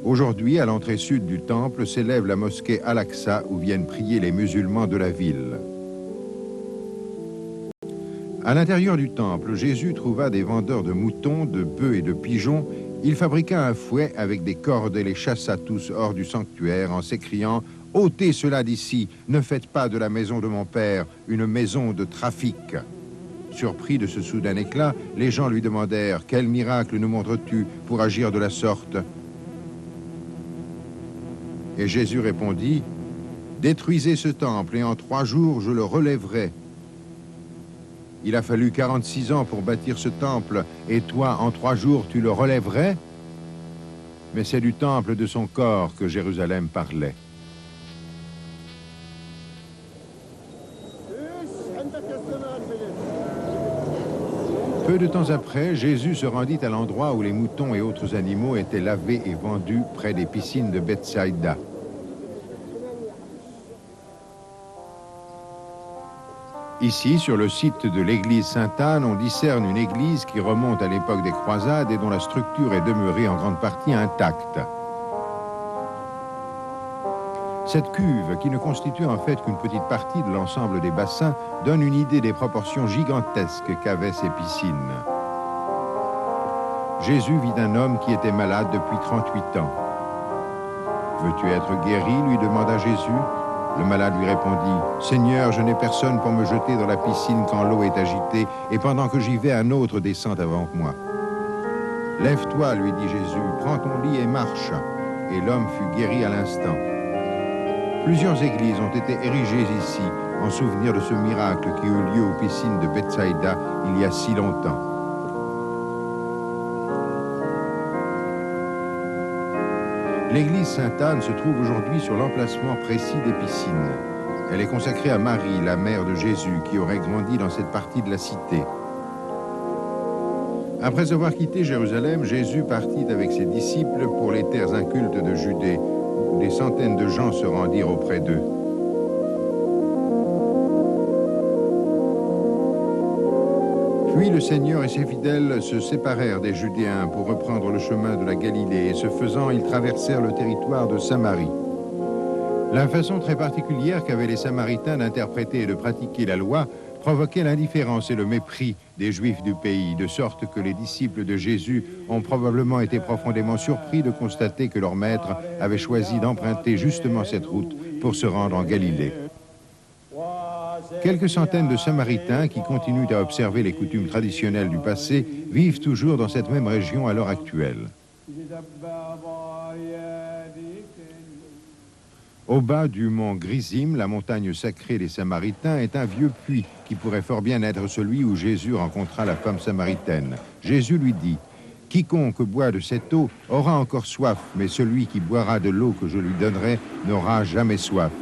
Aujourd'hui, à l'entrée sud du temple, s'élève la mosquée Al-Aqsa où viennent prier les musulmans de la ville. À l'intérieur du temple, Jésus trouva des vendeurs de moutons, de bœufs et de pigeons. Il fabriqua un fouet avec des cordes et les chassa tous hors du sanctuaire en s'écriant « Ôtez cela d'ici, ne faites pas de la maison de mon père une maison de trafic ». Surpris de ce soudain éclat, les gens lui demandèrent « Quel miracle nous montres-tu pour agir de la sorte ?» Et Jésus répondit « Détruisez ce temple et en 3 jours je le relèverai. » Il a fallu 46 ans pour bâtir ce temple, et toi, en 3 jours, tu le relèverais? Mais c'est du temple de son corps que Jérusalem parlait. Peu de temps après, Jésus se rendit à l'endroit où les moutons et autres animaux étaient lavés et vendus près des piscines de Bethsaïda. Ici, sur le site de l'église Sainte-Anne, on discerne une église qui remonte à l'époque des croisades et dont la structure est demeurée en grande partie intacte. Cette cuve, qui ne constitue en fait qu'une petite partie de l'ensemble des bassins, donne une idée des proportions gigantesques qu'avaient ces piscines. Jésus vit un homme qui était malade depuis 38 ans. « Veux-tu être guéri ?» lui demanda Jésus. Le malade lui répondit « Seigneur, je n'ai personne pour me jeter dans la piscine quand l'eau est agitée, et pendant que j'y vais, un autre descend avant moi. »« Lève-toi, lui dit Jésus, prends ton lit et marche. » Et l'homme fut guéri à l'instant. Plusieurs églises ont été érigées ici, en souvenir de ce miracle qui eut lieu aux piscines de Bethsaïda il y a si longtemps. L'église Sainte-Anne se trouve aujourd'hui sur l'emplacement précis des piscines. Elle est consacrée à Marie, la mère de Jésus, qui aurait grandi dans cette partie de la cité. Après avoir quitté Jérusalem, Jésus partit avec ses disciples pour les terres incultes de Judée, où des centaines de gens se rendirent auprès d'eux. Puis le Seigneur et ses fidèles se séparèrent des Judéens pour reprendre le chemin de la Galilée, et ce faisant, ils traversèrent le territoire de Samarie. La façon très particulière qu'avaient les Samaritains d'interpréter et de pratiquer la loi provoquait l'indifférence et le mépris des Juifs du pays, de sorte que les disciples de Jésus ont probablement été profondément surpris de constater que leur maître avait choisi d'emprunter justement cette route pour se rendre en Galilée. Quelques centaines de Samaritains qui continuent à observer les coutumes traditionnelles du passé vivent toujours dans cette même région à l'heure actuelle. Au bas du mont Grisim, la montagne sacrée des Samaritains, est un vieux puits qui pourrait fort bien être celui où Jésus rencontra la femme samaritaine. Jésus lui dit « Quiconque boit de cette eau aura encore soif, mais celui qui boira de l'eau que je lui donnerai n'aura jamais soif. »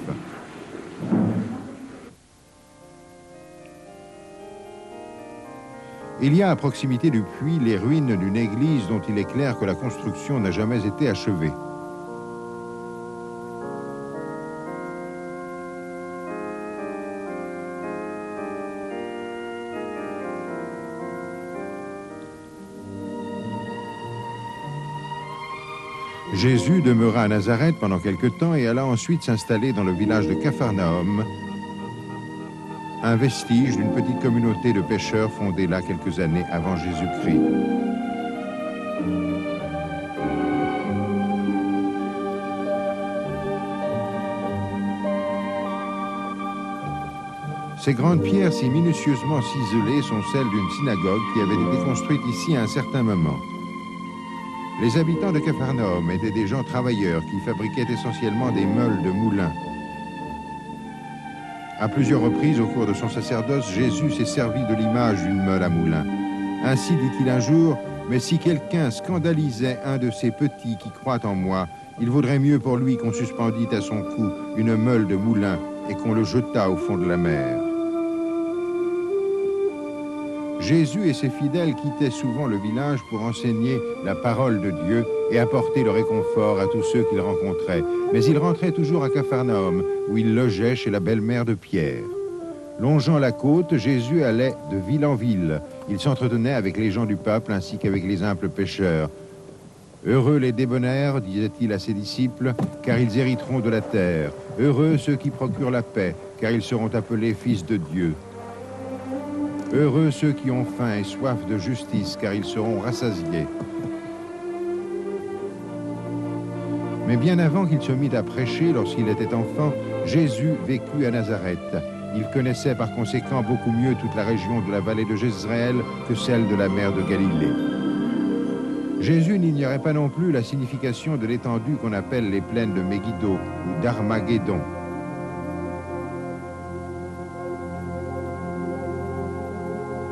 Il y a à proximité du puits les ruines d'une église dont il est clair que la construction n'a jamais été achevée. Jésus demeura à Nazareth pendant quelque temps et alla ensuite s'installer dans le village de Capharnaüm, un vestige d'une petite communauté de pêcheurs fondée là quelques années avant Jésus-Christ. Ces grandes pierres si minutieusement ciselées sont celles d'une synagogue qui avait été construite ici à un certain moment. Les habitants de Capharnaüm étaient des gens travailleurs qui fabriquaient essentiellement des meules de moulins. À plusieurs reprises au cours de son sacerdoce, Jésus s'est servi de l'image d'une meule à moulin. Ainsi dit-il un jour, « Mais si quelqu'un scandalisait un de ces petits qui croient en moi, il vaudrait mieux pour lui qu'on suspendît à son cou une meule de moulin et qu'on le jetât au fond de la mer. » Jésus et ses fidèles quittaient souvent le village pour enseigner la parole de Dieu et apporter le réconfort à tous ceux qu'ils rencontraient. Mais ils rentraient toujours à Capharnaüm, où ils logeaient chez la belle-mère de Pierre. Longeant la côte, Jésus allait de ville en ville. Il s'entretenait avec les gens du peuple ainsi qu'avec les simples pêcheurs. Heureux les débonnaires, disait-il à ses disciples, car ils hériteront de la terre. Heureux ceux qui procurent la paix, car ils seront appelés fils de Dieu. Heureux ceux qui ont faim et soif de justice, car ils seront rassasiés. Mais bien avant qu'il se mît à prêcher, lorsqu'il était enfant, Jésus vécut à Nazareth. Il connaissait par conséquent beaucoup mieux toute la région de la vallée de Jezreel que celle de la mer de Galilée. Jésus n'ignorait pas non plus la signification de l'étendue qu'on appelle les plaines de Megiddo ou d'Armageddon.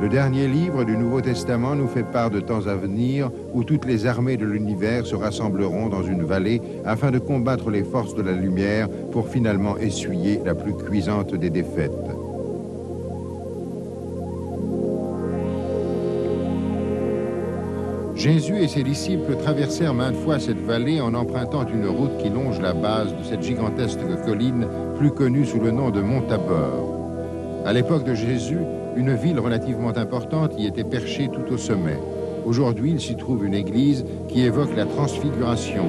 Le dernier livre du Nouveau Testament nous fait part de temps à venir où toutes les armées de l'univers se rassembleront dans une vallée afin de combattre les forces de la lumière pour finalement essuyer la plus cuisante des défaites. Jésus et ses disciples traversèrent maintes fois cette vallée en empruntant une route qui longe la base de cette gigantesque colline plus connue sous le nom de Mont Tabor. À l'époque de Jésus, une ville relativement importante y était perchée tout au sommet. Aujourd'hui, il s'y trouve une église qui évoque la transfiguration.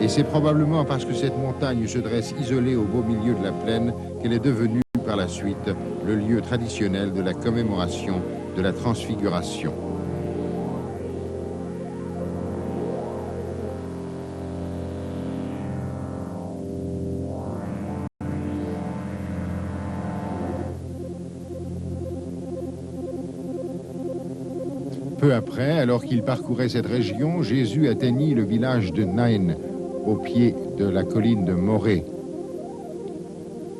Et c'est probablement parce que cette montagne se dresse isolée au beau milieu de la plaine qu'elle est devenue par la suite le lieu traditionnel de la commémoration de la transfiguration. Peu après, alors qu'il parcourait cette région, Jésus atteignit le village de Naïn, au pied de la colline de Morée.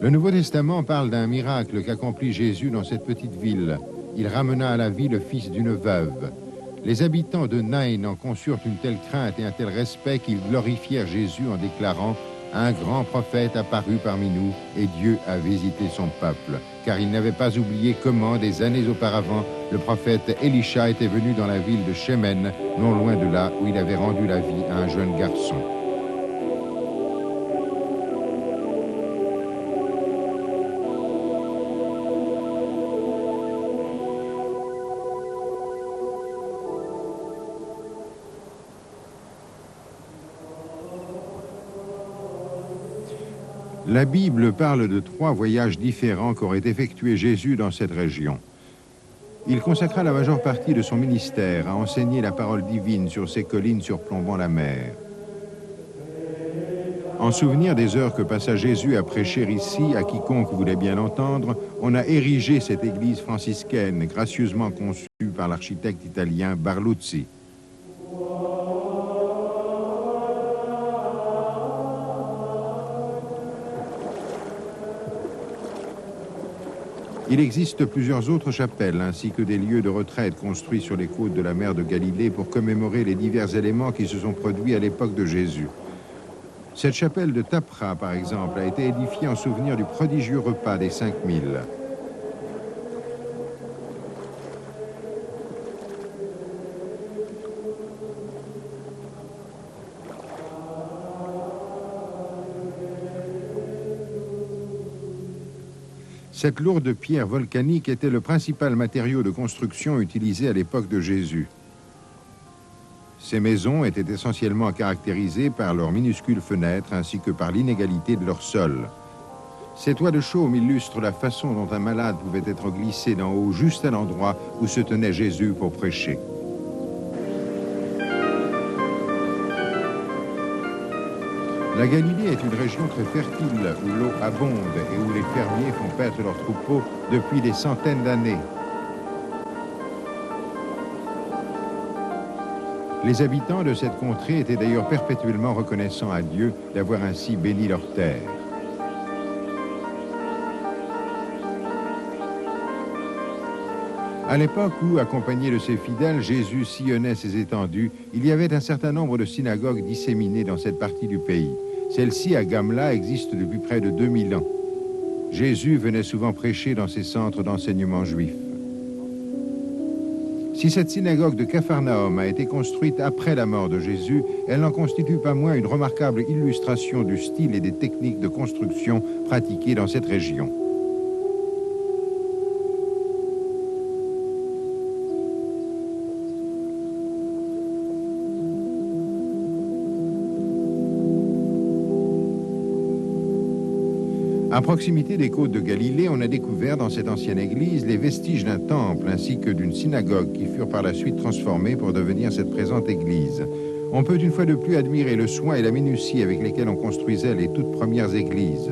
Le Nouveau Testament parle d'un miracle qu'accomplit Jésus dans cette petite ville. Il ramena à la vie le fils d'une veuve. Les habitants de Naïn en conçurent une telle crainte et un tel respect qu'ils glorifièrent Jésus en déclarant « Un grand prophète apparut parmi nous et Dieu a visité son peuple ». Car ils n'avaient pas oublié comment, des années auparavant, le prophète Élisha était venu dans la ville de Shémen, non loin de là où il avait rendu la vie à un jeune garçon. La Bible parle de 3 voyages différents qu'aurait effectué Jésus dans cette région. Il consacra la majeure partie de son ministère à enseigner la parole divine sur ces collines surplombant la mer. En souvenir des heures que passa Jésus à prêcher ici, à quiconque voulait bien l'entendre, on a érigé cette église franciscaine, gracieusement conçue par l'architecte italien Barluzzi. Il existe plusieurs autres chapelles ainsi que des lieux de retraite construits sur les côtes de la mer de Galilée pour commémorer les divers éléments qui se sont produits à l'époque de Jésus. Cette chapelle de Tapra, par exemple, a été édifiée en souvenir du prodigieux repas des 5000. Cette lourde pierre volcanique était le principal matériau de construction utilisé à l'époque de Jésus. Ces maisons étaient essentiellement caractérisées par leurs minuscules fenêtres ainsi que par l'inégalité de leur sol. Ces toits de chaume illustrent la façon dont un malade pouvait être glissé d'en haut juste à l'endroit où se tenait Jésus pour prêcher. La Galilée est une région très fertile où l'eau abonde et où les fermiers font paître leurs troupeaux depuis des centaines d'années. Les habitants de cette contrée étaient d'ailleurs perpétuellement reconnaissants à Dieu d'avoir ainsi béni leur terre. À l'époque où, accompagné de ses fidèles, Jésus sillonnait ces étendues, il y avait un certain nombre de synagogues disséminées dans cette partie du pays. Celle-ci, à Gamla, existe depuis près de 2000 ans. Jésus venait souvent prêcher dans ces centres d'enseignement juif. Si cette synagogue de Capharnaüm a été construite après la mort de Jésus, elle n'en constitue pas moins une remarquable illustration du style et des techniques de construction pratiquées dans cette région. À proximité des côtes de Galilée, on a découvert dans cette ancienne église les vestiges d'un temple ainsi que d'une synagogue qui furent par la suite transformées pour devenir cette présente église. On peut une fois de plus admirer le soin et la minutie avec lesquels on construisait les toutes premières églises.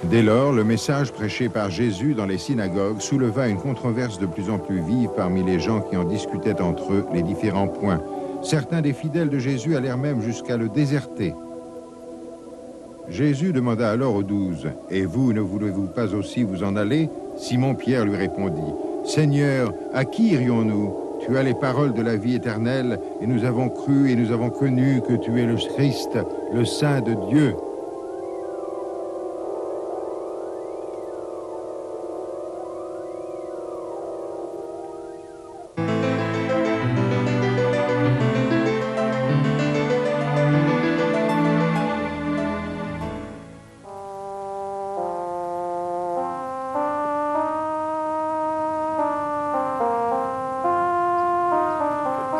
Dès lors, le message prêché par Jésus dans les synagogues souleva une controverse de plus en plus vive parmi les gens qui en discutaient entre eux les différents points. Certains des fidèles de Jésus allèrent même jusqu'à le déserter. Jésus demanda alors aux 12, « Et vous, ne voulez-vous pas aussi vous en aller ?» Simon-Pierre lui répondit, « Seigneur, à qui irions-nous? Tu as les paroles de la vie éternelle, et nous avons cru et nous avons connu que tu es le Christ, le Saint de Dieu. »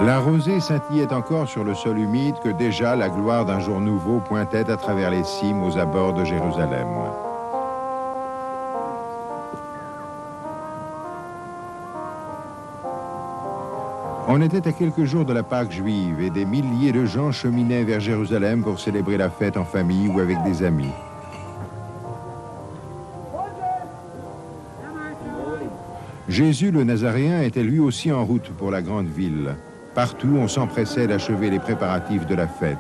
La rosée scintillait encore sur le sol humide que déjà la gloire d'un jour nouveau pointait à travers les cimes aux abords de Jérusalem. On était à quelques jours de la Pâque juive et des milliers de gens cheminaient vers Jérusalem pour célébrer la fête en famille ou avec des amis. Jésus le Nazaréen était lui aussi en route pour la grande ville. Partout, on s'empressait d'achever les préparatifs de la fête.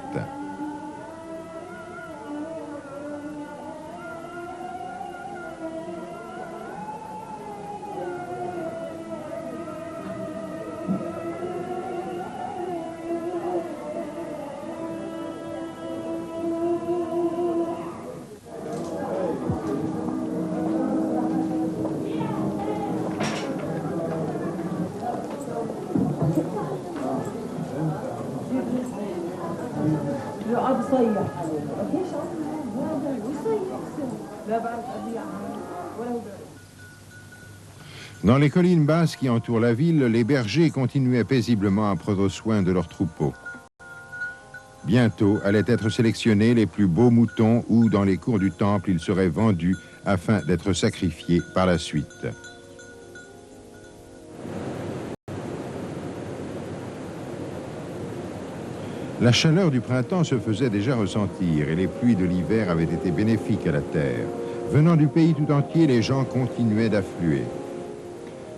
Dans les collines basses qui entourent la ville, les bergers continuaient paisiblement à prendre soin de leurs troupeaux. Bientôt allaient être sélectionnés les plus beaux moutons ou, dans les cours du temple, ils seraient vendus afin d'être sacrifiés par la suite. La chaleur du printemps se faisait déjà ressentir et les pluies de l'hiver avaient été bénéfiques à la terre. Venant du pays tout entier, les gens continuaient d'affluer.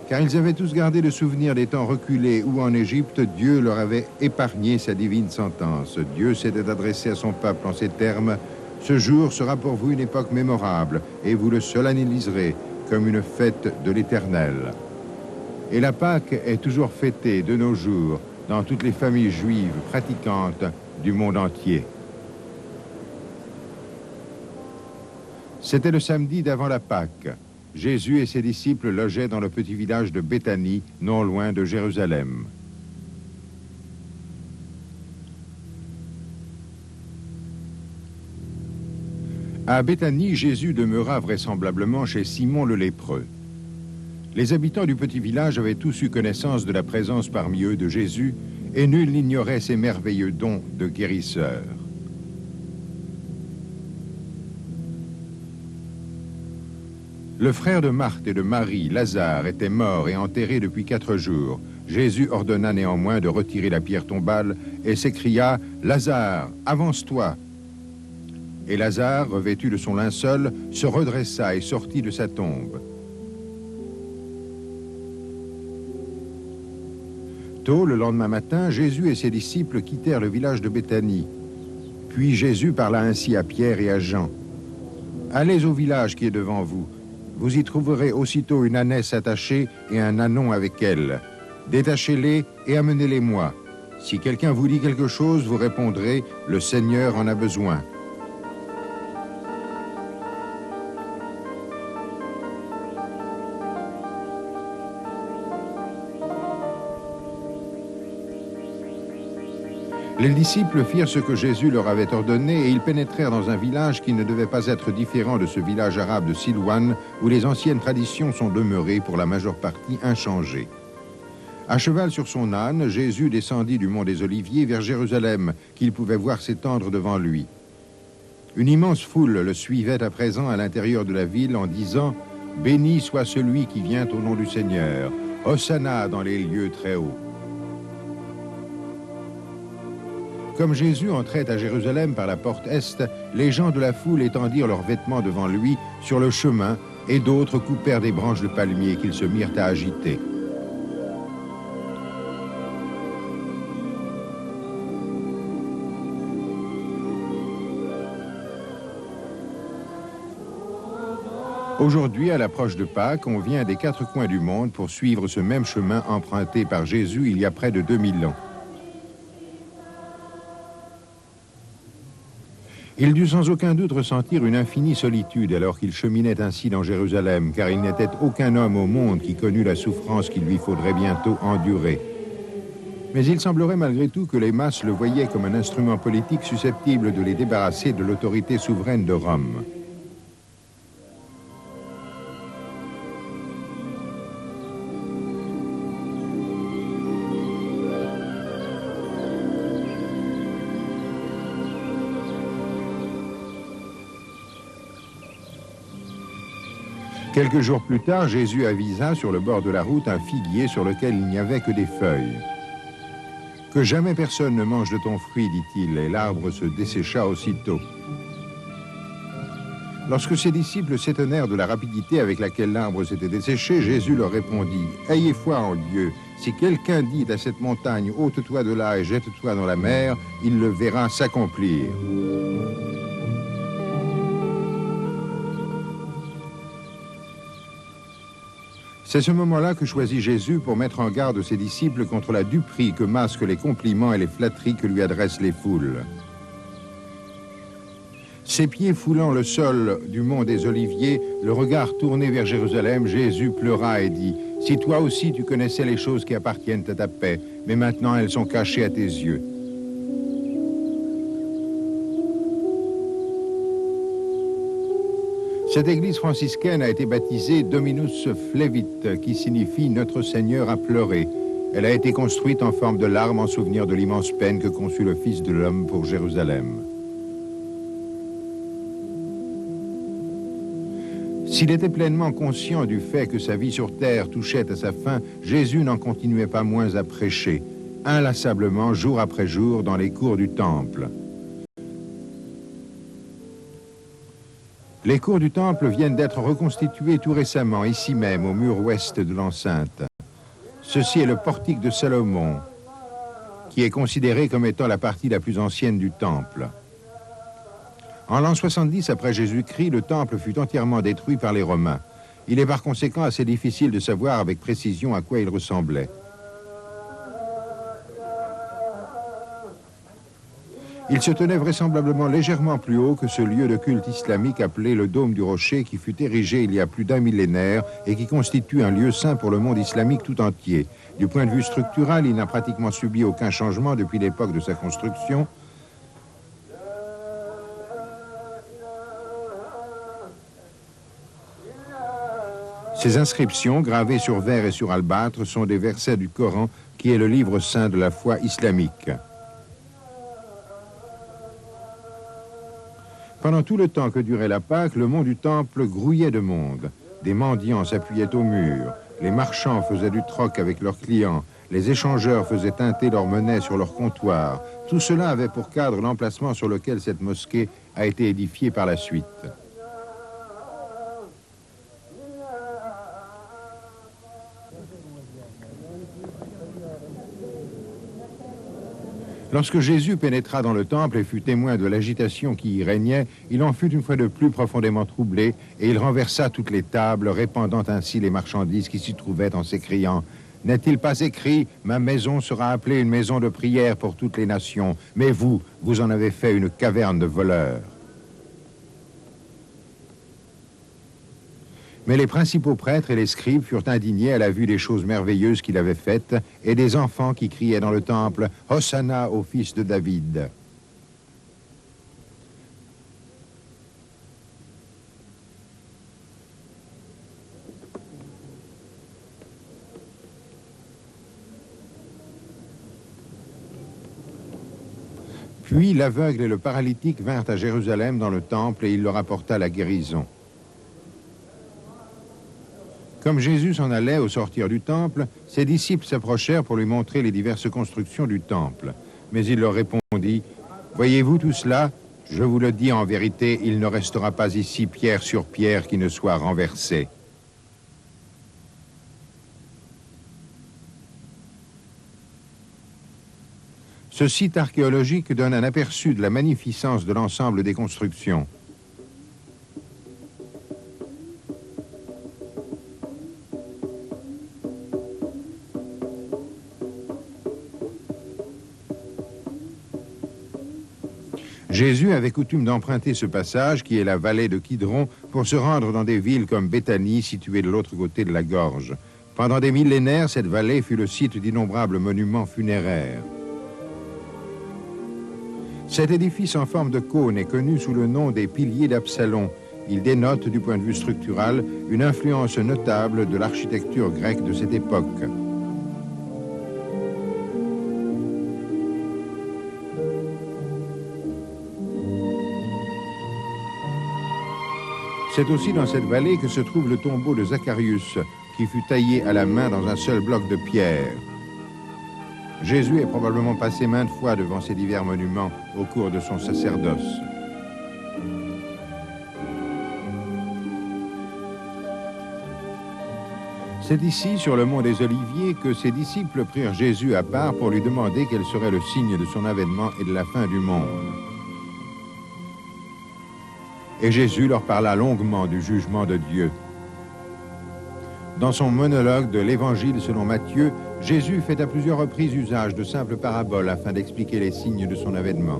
Car ils avaient tous gardé le souvenir des temps reculés où, en Égypte, Dieu leur avait épargné sa divine sentence. Dieu s'était adressé à son peuple en ces termes, « Ce jour sera pour vous une époque mémorable, et vous le solenniserez comme une fête de l'Éternel. » Et la Pâque est toujours fêtée de nos jours dans toutes les familles juives pratiquantes du monde entier. C'était le samedi d'avant la Pâque. Jésus et ses disciples logeaient dans le petit village de Béthanie, non loin de Jérusalem. À Béthanie, Jésus demeura vraisemblablement chez Simon le lépreux. Les habitants du petit village avaient tous eu connaissance de la présence parmi eux de Jésus, et nul n'ignorait ses merveilleux dons de guérisseur. Le frère de Marthe et de Marie, Lazare, était mort et enterré depuis 4 jours. Jésus ordonna néanmoins de retirer la pierre tombale et s'écria « Lazare, avance-toi !» Et Lazare, revêtu de son linceul, se redressa et sortit de sa tombe. Tôt, le lendemain matin, Jésus et ses disciples quittèrent le village de Béthanie. Puis Jésus parla ainsi à Pierre et à Jean. « Allez au village qui est devant vous. Vous y trouverez aussitôt une ânesse attachée et un ânon avec elle. Détachez-les et amenez-les-moi. Si quelqu'un vous dit quelque chose, vous répondrez, le Seigneur en a besoin. » Les disciples firent ce que Jésus leur avait ordonné et ils pénétrèrent dans un village qui ne devait pas être différent de ce village arabe de Silouane où les anciennes traditions sont demeurées pour la majeure partie inchangées. À cheval sur son âne, Jésus descendit du mont des Oliviers vers Jérusalem, qu'il pouvait voir s'étendre devant lui. Une immense foule le suivait à présent à l'intérieur de la ville en disant « Béni soit celui qui vient au nom du Seigneur, Hosanna dans les lieux très hauts. » Comme Jésus entrait à Jérusalem par la porte est, les gens de la foule étendirent leurs vêtements devant lui sur le chemin et d'autres coupèrent des branches de palmier qu'ils se mirent à agiter. Aujourd'hui, à l'approche de Pâques, on vient des quatre coins du monde pour suivre ce même chemin emprunté par Jésus il y a près de 2000 ans. Il dut sans aucun doute ressentir une infinie solitude alors qu'il cheminait ainsi dans Jérusalem, car il n'était aucun homme au monde qui connût la souffrance qu'il lui faudrait bientôt endurer. Mais il semblerait malgré tout que les masses le voyaient comme un instrument politique susceptible de les débarrasser de l'autorité souveraine de Rome. Quelques jours plus tard, Jésus avisa sur le bord de la route un figuier sur lequel il n'y avait que des feuilles. « Que jamais personne ne mange de ton fruit, dit-il, et l'arbre se dessécha aussitôt. » Lorsque ses disciples s'étonnèrent de la rapidité avec laquelle l'arbre s'était desséché, Jésus leur répondit « Ayez foi en Dieu. Si quelqu'un dit à cette montagne, ôte-toi de là et jette-toi dans la mer, il le verra s'accomplir. » C'est ce moment-là que choisit Jésus pour mettre en garde ses disciples contre la duperie que masquent les compliments et les flatteries que lui adressent les foules. Ses pieds foulant le sol du mont des Oliviers, le regard tourné vers Jérusalem, Jésus pleura et dit « Si toi aussi tu connaissais les choses qui appartiennent à ta paix, mais maintenant elles sont cachées à tes yeux. » Cette église franciscaine a été baptisée Dominus Flevit, qui signifie « Notre Seigneur a pleuré ». Elle a été construite en forme de larme en souvenir de l'immense peine que conçut le Fils de l'homme pour Jérusalem. S'il était pleinement conscient du fait que sa vie sur terre touchait à sa fin, Jésus n'en continuait pas moins à prêcher, inlassablement, jour après jour, dans les cours du temple. Les cours du temple viennent d'être reconstitués tout récemment, ici même, au mur ouest de l'enceinte. Ceci est le portique de Salomon, qui est considéré comme étant la partie la plus ancienne du temple. En l'an 70 après Jésus-Christ, le temple fut entièrement détruit par les Romains. Il est par conséquent assez difficile de savoir avec précision à quoi il ressemblait. Il se tenait vraisemblablement légèrement plus haut que ce lieu de culte islamique appelé le Dôme du Rocher qui fut érigé il y a plus d'un millénaire et qui constitue un lieu saint pour le monde islamique tout entier. Du point de vue structural, il n'a pratiquement subi aucun changement depuis l'époque de sa construction. Ces inscriptions, gravées sur verre et sur albâtre, sont des versets du Coran qui est le livre saint de la foi islamique. Pendant tout le temps que durait la Pâque, le mont du Temple grouillait de monde. Des mendiants s'appuyaient au mur, les marchands faisaient du troc avec leurs clients, les échangeurs faisaient teinter leur monnaie sur leur comptoir. Tout cela avait pour cadre l'emplacement sur lequel cette mosquée a été édifiée par la suite. Lorsque Jésus pénétra dans le temple et fut témoin de l'agitation qui y régnait, il en fut une fois de plus profondément troublé, et il renversa toutes les tables, répandant ainsi les marchandises qui s'y trouvaient en s'écriant « N'est-il pas écrit, ma maison sera appelée une maison de prière pour toutes les nations, mais vous, vous en avez fait une caverne de voleurs. » Mais les principaux prêtres et les scribes furent indignés à la vue des choses merveilleuses qu'il avait faites et des enfants qui criaient dans le temple « Hosanna au fils de David ». Puis l'aveugle et le paralytique vinrent à Jérusalem dans le temple et il leur apporta la guérison. Comme Jésus s'en allait au sortir du temple, ses disciples s'approchèrent pour lui montrer les diverses constructions du temple. Mais il leur répondit, « Voyez-vous tout cela? Je vous le dis en vérité, il ne restera pas ici pierre sur pierre qui ne soit renversée. » Ce site archéologique donne un aperçu de la magnificence de l'ensemble des constructions. Jésus avait coutume d'emprunter ce passage, qui est la vallée de Kidron, pour se rendre dans des villes comme Béthanie, située de l'autre côté de la gorge. Pendant des millénaires, cette vallée fut le site d'innombrables monuments funéraires. Cet édifice en forme de cône est connu sous le nom des piliers d'Absalon. Il dénote, du point de vue structural, une influence notable de l'architecture grecque de cette époque. C'est aussi dans cette vallée que se trouve le tombeau de Zacharius, qui fut taillé à la main dans un seul bloc de pierre. Jésus est probablement passé maintes fois devant ces divers monuments au cours de son sacerdoce. C'est ici, sur le mont des Oliviers, que ses disciples prirent Jésus à part pour lui demander quel serait le signe de son avènement et de la fin du monde. Et Jésus leur parla longuement du jugement de Dieu. Dans son monologue de l'Évangile selon Matthieu, Jésus fait à plusieurs reprises usage de simples paraboles afin d'expliquer les signes de son avènement.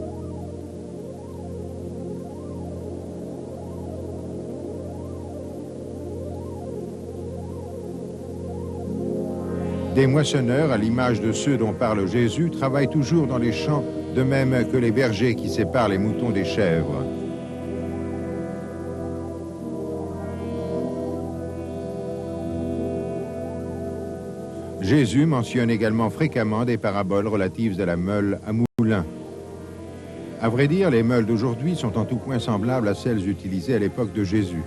Des moissonneurs, à l'image de ceux dont parle Jésus, travaillent toujours dans les champs, de même que les bergers qui séparent les moutons des chèvres. Jésus mentionne également fréquemment des paraboles relatives à la meule à moulin. À vrai dire, les meules d'aujourd'hui sont en tout point semblables à celles utilisées à l'époque de Jésus.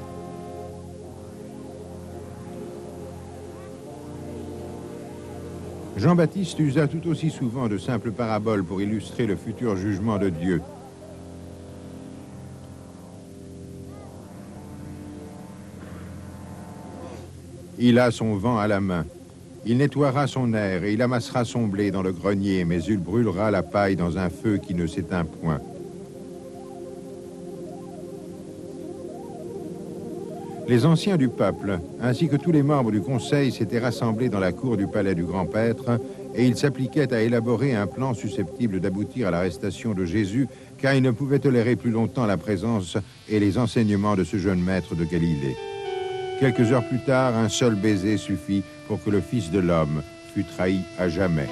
Jean-Baptiste usa tout aussi souvent de simples paraboles pour illustrer le futur jugement de Dieu. Il a son vent à la main. Il nettoiera son air et il amassera son blé dans le grenier, mais il brûlera la paille dans un feu qui ne s'éteint point. Les anciens du peuple, ainsi que tous les membres du conseil, s'étaient rassemblés dans la cour du palais du grand-prêtre et ils s'appliquaient à élaborer un plan susceptible d'aboutir à l'arrestation de Jésus, car ils ne pouvaient tolérer plus longtemps la présence et les enseignements de ce jeune maître de Galilée. Quelques heures plus tard, un seul baiser suffit pour que le Fils de l'homme fût trahi à jamais.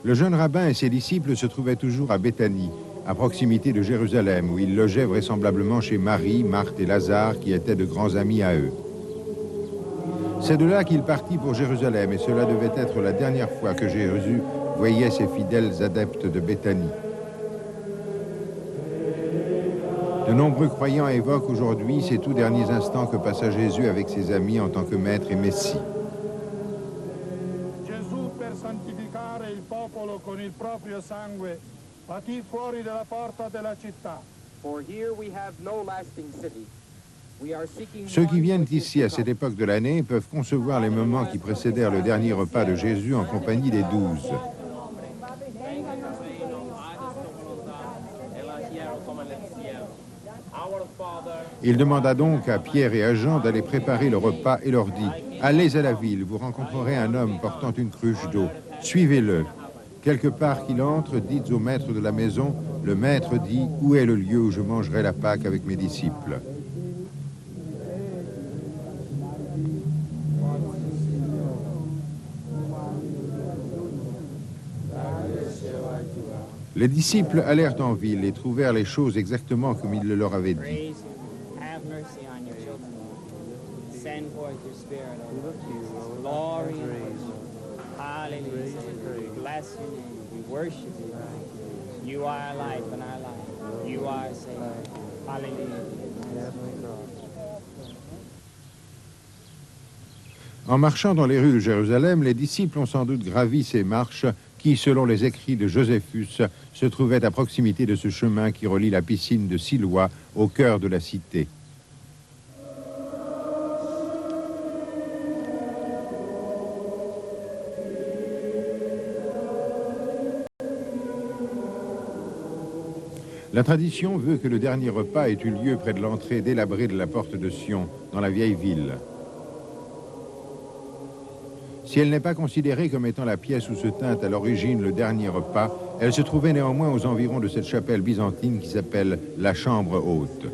Le jeune rabbin et ses disciples se trouvaient toujours à Béthanie, à proximité de Jérusalem, où ils logeaient vraisemblablement chez Marie, Marthe et Lazare, qui étaient de grands amis à eux. C'est de là qu'il partit pour Jérusalem, et cela devait être la dernière fois que Jésus voyait ses fidèles adeptes de Béthanie. De nombreux croyants évoquent aujourd'hui ces tout derniers instants que passa Jésus avec ses amis en tant que maître et messie. proprio sangue patì fuori dalla porta della città. For here we have no lasting city. We are seeking Ceux qui one viennent which is ici to à cette come. époque de l'année peuvent concevoir les moments qui précédèrent le dernier repas de Jésus en compagnie des 12. Il demanda donc à Pierre et à Jean d'aller préparer le repas et leur dit « Allez à la ville, vous rencontrerez un homme portant une cruche d'eau. Suivez-le. Quelque part qu'il entre, dites au maître de la maison, le maître dit « Où est le lieu où je mangerai la Pâque avec mes disciples ?» Les disciples allèrent en ville et trouvèrent les choses exactement comme il le leur avait dit. Praise you. Have mercy on your children. Send forth your spirit, O Lord Jesus. Glory and worship. Hallelujah. We bless your name. We worship you. You are our life and our life. You are our Savior. Hallelujah. En marchant dans les rues de Jérusalem, les disciples ont sans doute gravi ces marches qui, selon les écrits de Joséphus, se trouvaient à proximité de ce chemin qui relie la piscine de Siloa au cœur de la cité. La tradition veut que le dernier repas ait eu lieu près de l'entrée délabrée de la porte de Sion, dans la vieille ville. Si elle n'est pas considérée comme étant la pièce où se tint à l'origine le dernier repas, elle se trouvait néanmoins aux environs de cette chapelle byzantine qui s'appelle la Chambre haute.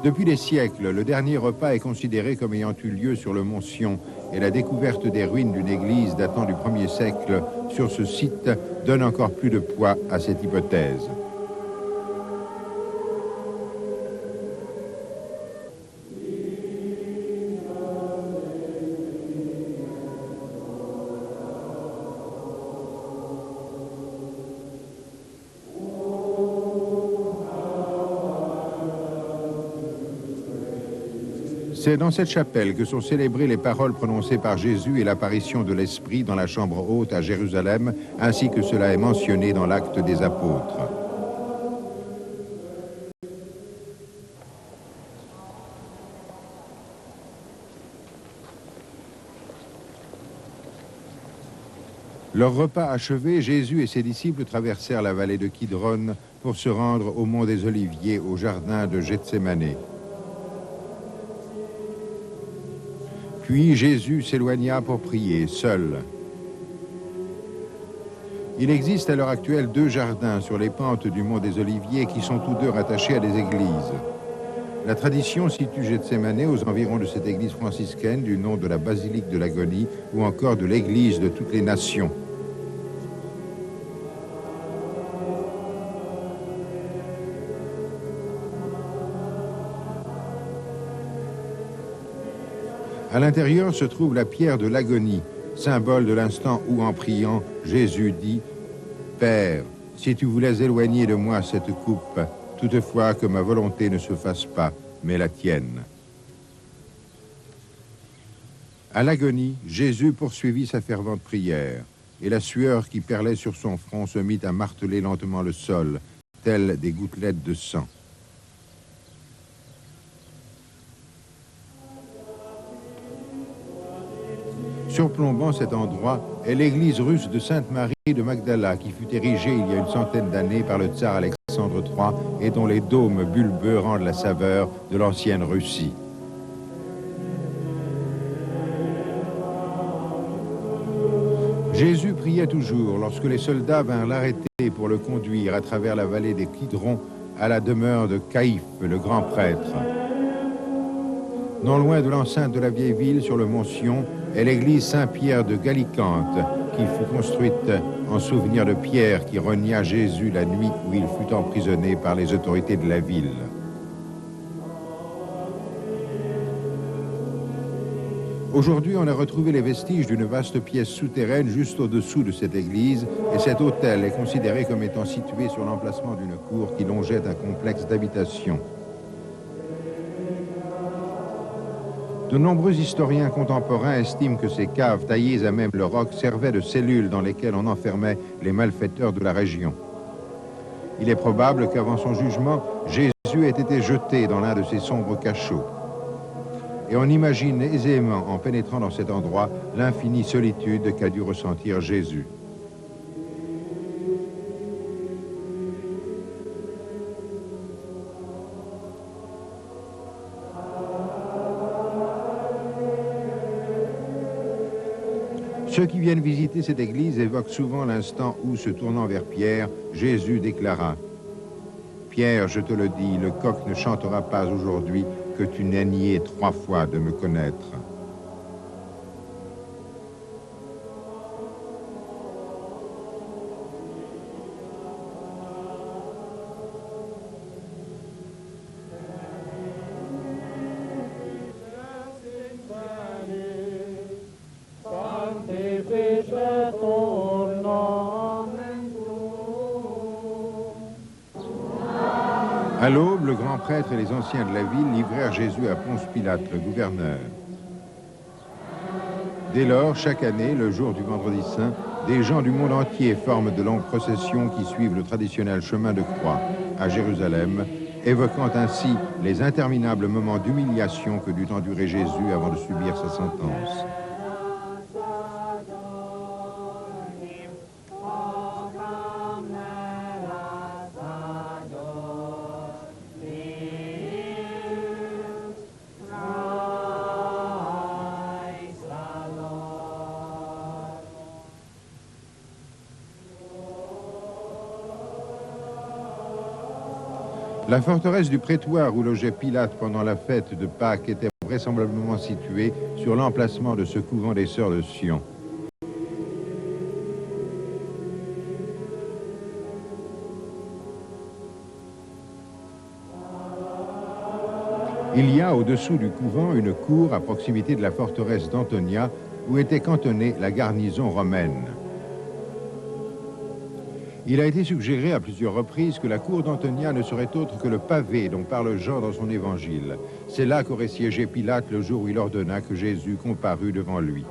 Depuis des siècles, le dernier repas est considéré comme ayant eu lieu sur le mont Sion et la découverte des ruines d'une église datant du 1er siècle sur ce site donne encore plus de poids à cette hypothèse. C'est dans cette chapelle que sont célébrées les paroles prononcées par Jésus et l'apparition de l'Esprit dans la chambre haute à Jérusalem, ainsi que cela est mentionné dans l'Acte des Apôtres. Leur repas achevé, Jésus et ses disciples traversèrent la vallée de Kidron pour se rendre au mont des Oliviers, au jardin de Gethsémané. Puis Jésus s'éloigna pour prier, seul. Il existe à l'heure actuelle 2 jardins sur les pentes du mont des Oliviers qui sont tous 2 rattachés à des églises. La tradition situe Gethsémané aux environs de cette église franciscaine du nom de la basilique de l'Agonie ou encore de l'église de toutes les nations. À l'intérieur se trouve la pierre de l'agonie, symbole de l'instant où, en priant, Jésus dit « Père, si tu voulais éloigner de moi cette coupe, toutefois que ma volonté ne se fasse pas, mais la tienne. » À l'agonie, Jésus poursuivit sa fervente prière, et la sueur qui perlait sur son front se mit à marteler lentement le sol, telles des gouttelettes de sang. Surplombant cet endroit est l'église russe de Sainte-Marie de Magdala qui fut érigée il y a une centaine d'années par le tsar Alexandre III et dont les dômes bulbeux rendent la saveur de l'ancienne Russie. Jésus priait toujours lorsque les soldats vinrent l'arrêter pour le conduire à travers la vallée des Kidron à la demeure de Caïphe, le grand prêtre. Non loin de l'enceinte de la vieille ville, sur le mont Sion, est l'église Saint-Pierre de Gallicante, qui fut construite en souvenir de Pierre qui renia Jésus la nuit où il fut emprisonné par les autorités de la ville. Aujourd'hui, on a retrouvé les vestiges d'une vaste pièce souterraine juste au-dessous de cette église, et cet hôtel est considéré comme étant situé sur l'emplacement d'une cour qui longeait un complexe d'habitation. De nombreux historiens contemporains estiment que ces caves taillées à même le roc servaient de cellules dans lesquelles on enfermait les malfaiteurs de la région. Il est probable qu'avant son jugement, Jésus ait été jeté dans l'un de ces sombres cachots. Et on imagine aisément, en pénétrant dans cet endroit, l'infinie solitude qu'a dû ressentir Jésus. Ceux qui viennent visiter cette église évoquent souvent l'instant où, se tournant vers Pierre, Jésus déclara « Pierre, je te le dis, le coq ne chantera pas aujourd'hui que tu n'aies nié 3 fois de me connaître. » À l'aube, le grand prêtre et les anciens de la ville livrèrent Jésus à Ponce Pilate, le gouverneur. Dès lors, chaque année, le jour du Vendredi Saint, des gens du monde entier forment de longues processions qui suivent le traditionnel chemin de croix à Jérusalem, évoquant ainsi les interminables moments d'humiliation que dut endurer Jésus avant de subir sa sentence. La forteresse du prétoire où logeait Pilate pendant la fête de Pâques était vraisemblablement située sur l'emplacement de ce couvent des Sœurs de Sion. Il y a au-dessous du couvent une cour à proximité de la forteresse d'Antonia où était cantonnée la garnison romaine. Il a été suggéré à plusieurs reprises que la cour d'Antonia ne serait autre que le pavé dont parle Jean dans son évangile. C'est là qu'aurait siégé Pilate le jour où il ordonna que Jésus comparût devant lui.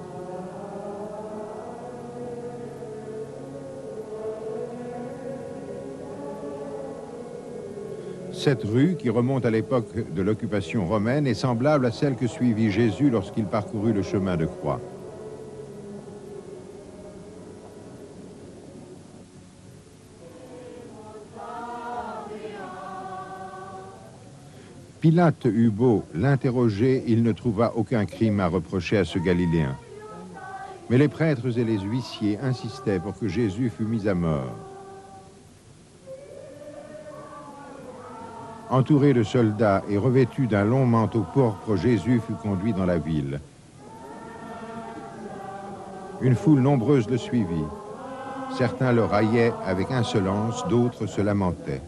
Cette rue, qui remonte à l'époque de l'occupation romaine, est semblable à celle que suivit Jésus lorsqu'il parcourut le chemin de croix. Pilate eut beau l'interroger, il ne trouva aucun crime à reprocher à ce Galiléen. Mais les prêtres et les huissiers insistaient pour que Jésus fût mis à mort. Entouré de soldats et revêtu d'un long manteau pourpre, Jésus fut conduit dans la ville. Une foule nombreuse le suivit. Certains le raillaient avec insolence, d'autres se lamentaient.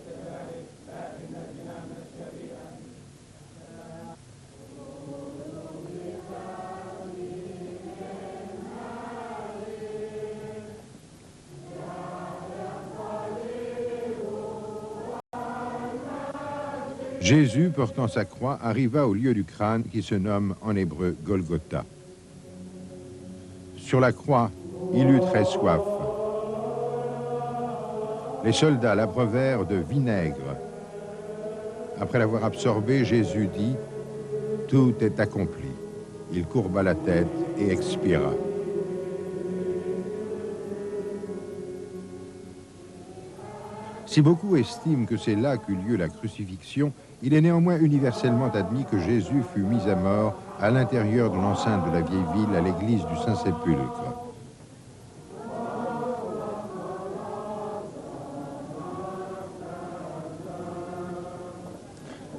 Jésus, portant sa croix, arriva au lieu du crâne qui se nomme en hébreu Golgotha. Sur la croix, il eut très soif. Les soldats l'abreuvèrent de vinaigre. Après l'avoir absorbé, Jésus dit « Tout est accompli ». Il courba la tête et expira. Si beaucoup estiment que c'est là qu'eut lieu la crucifixion, il est néanmoins universellement admis que Jésus fut mis à mort à l'intérieur de l'enceinte de la vieille ville, à l'église du Saint-Sépulcre.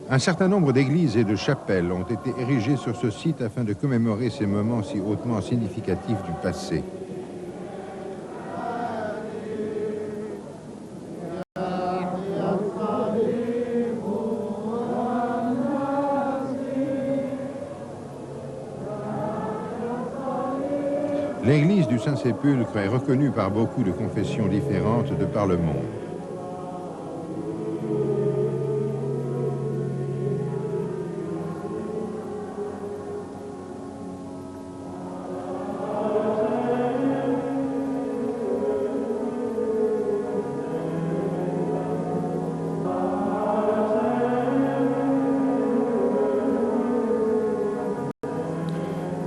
Un certain nombre d'églises et de chapelles ont été érigées sur ce site afin de commémorer ces moments si hautement significatifs du passé. L'église du Saint-Sépulcre est reconnue par beaucoup de confessions différentes de par le monde.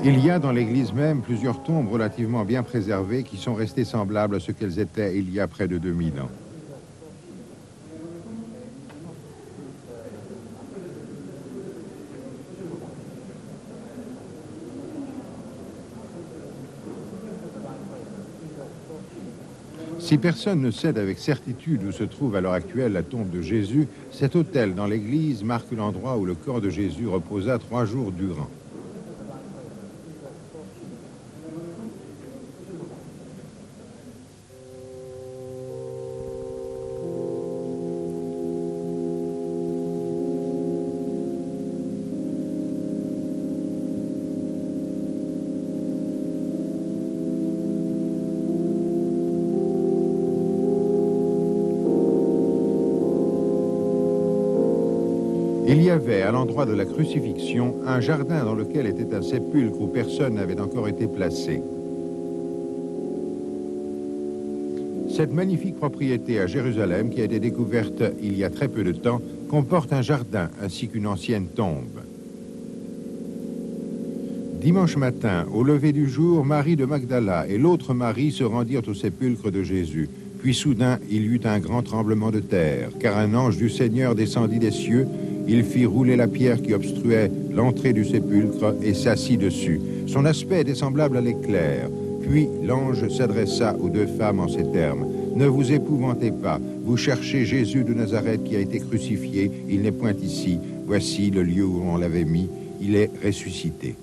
Il y a dans l'église même plusieurs tombes relativement bien préservées qui sont restées semblables à ce qu'elles étaient il y a près de 2000 ans. Si personne ne sait avec certitude où se trouve à l'heure actuelle la tombe de Jésus, cet autel dans l'église marque l'endroit où le corps de Jésus reposa 3 jours durant. Il y avait, à l'endroit de la crucifixion, un jardin dans lequel était un sépulcre où personne n'avait encore été placé. Cette magnifique propriété à Jérusalem, qui a été découverte il y a très peu de temps, comporte un jardin ainsi qu'une ancienne tombe. Dimanche matin, au lever du jour, Marie de Magdala et l'autre Marie se rendirent au sépulcre de Jésus. Puis soudain, il y eut un grand tremblement de terre, car un ange du Seigneur descendit des cieux. Il fit rouler la pierre qui obstruait l'entrée du sépulcre et s'assit dessus. Son aspect était semblable à l'éclair. Puis l'ange s'adressa aux 2 femmes en ces termes. « Ne vous épouvantez pas, vous cherchez Jésus de Nazareth qui a été crucifié. Il n'est point ici. Voici le lieu où on l'avait mis. Il est ressuscité. »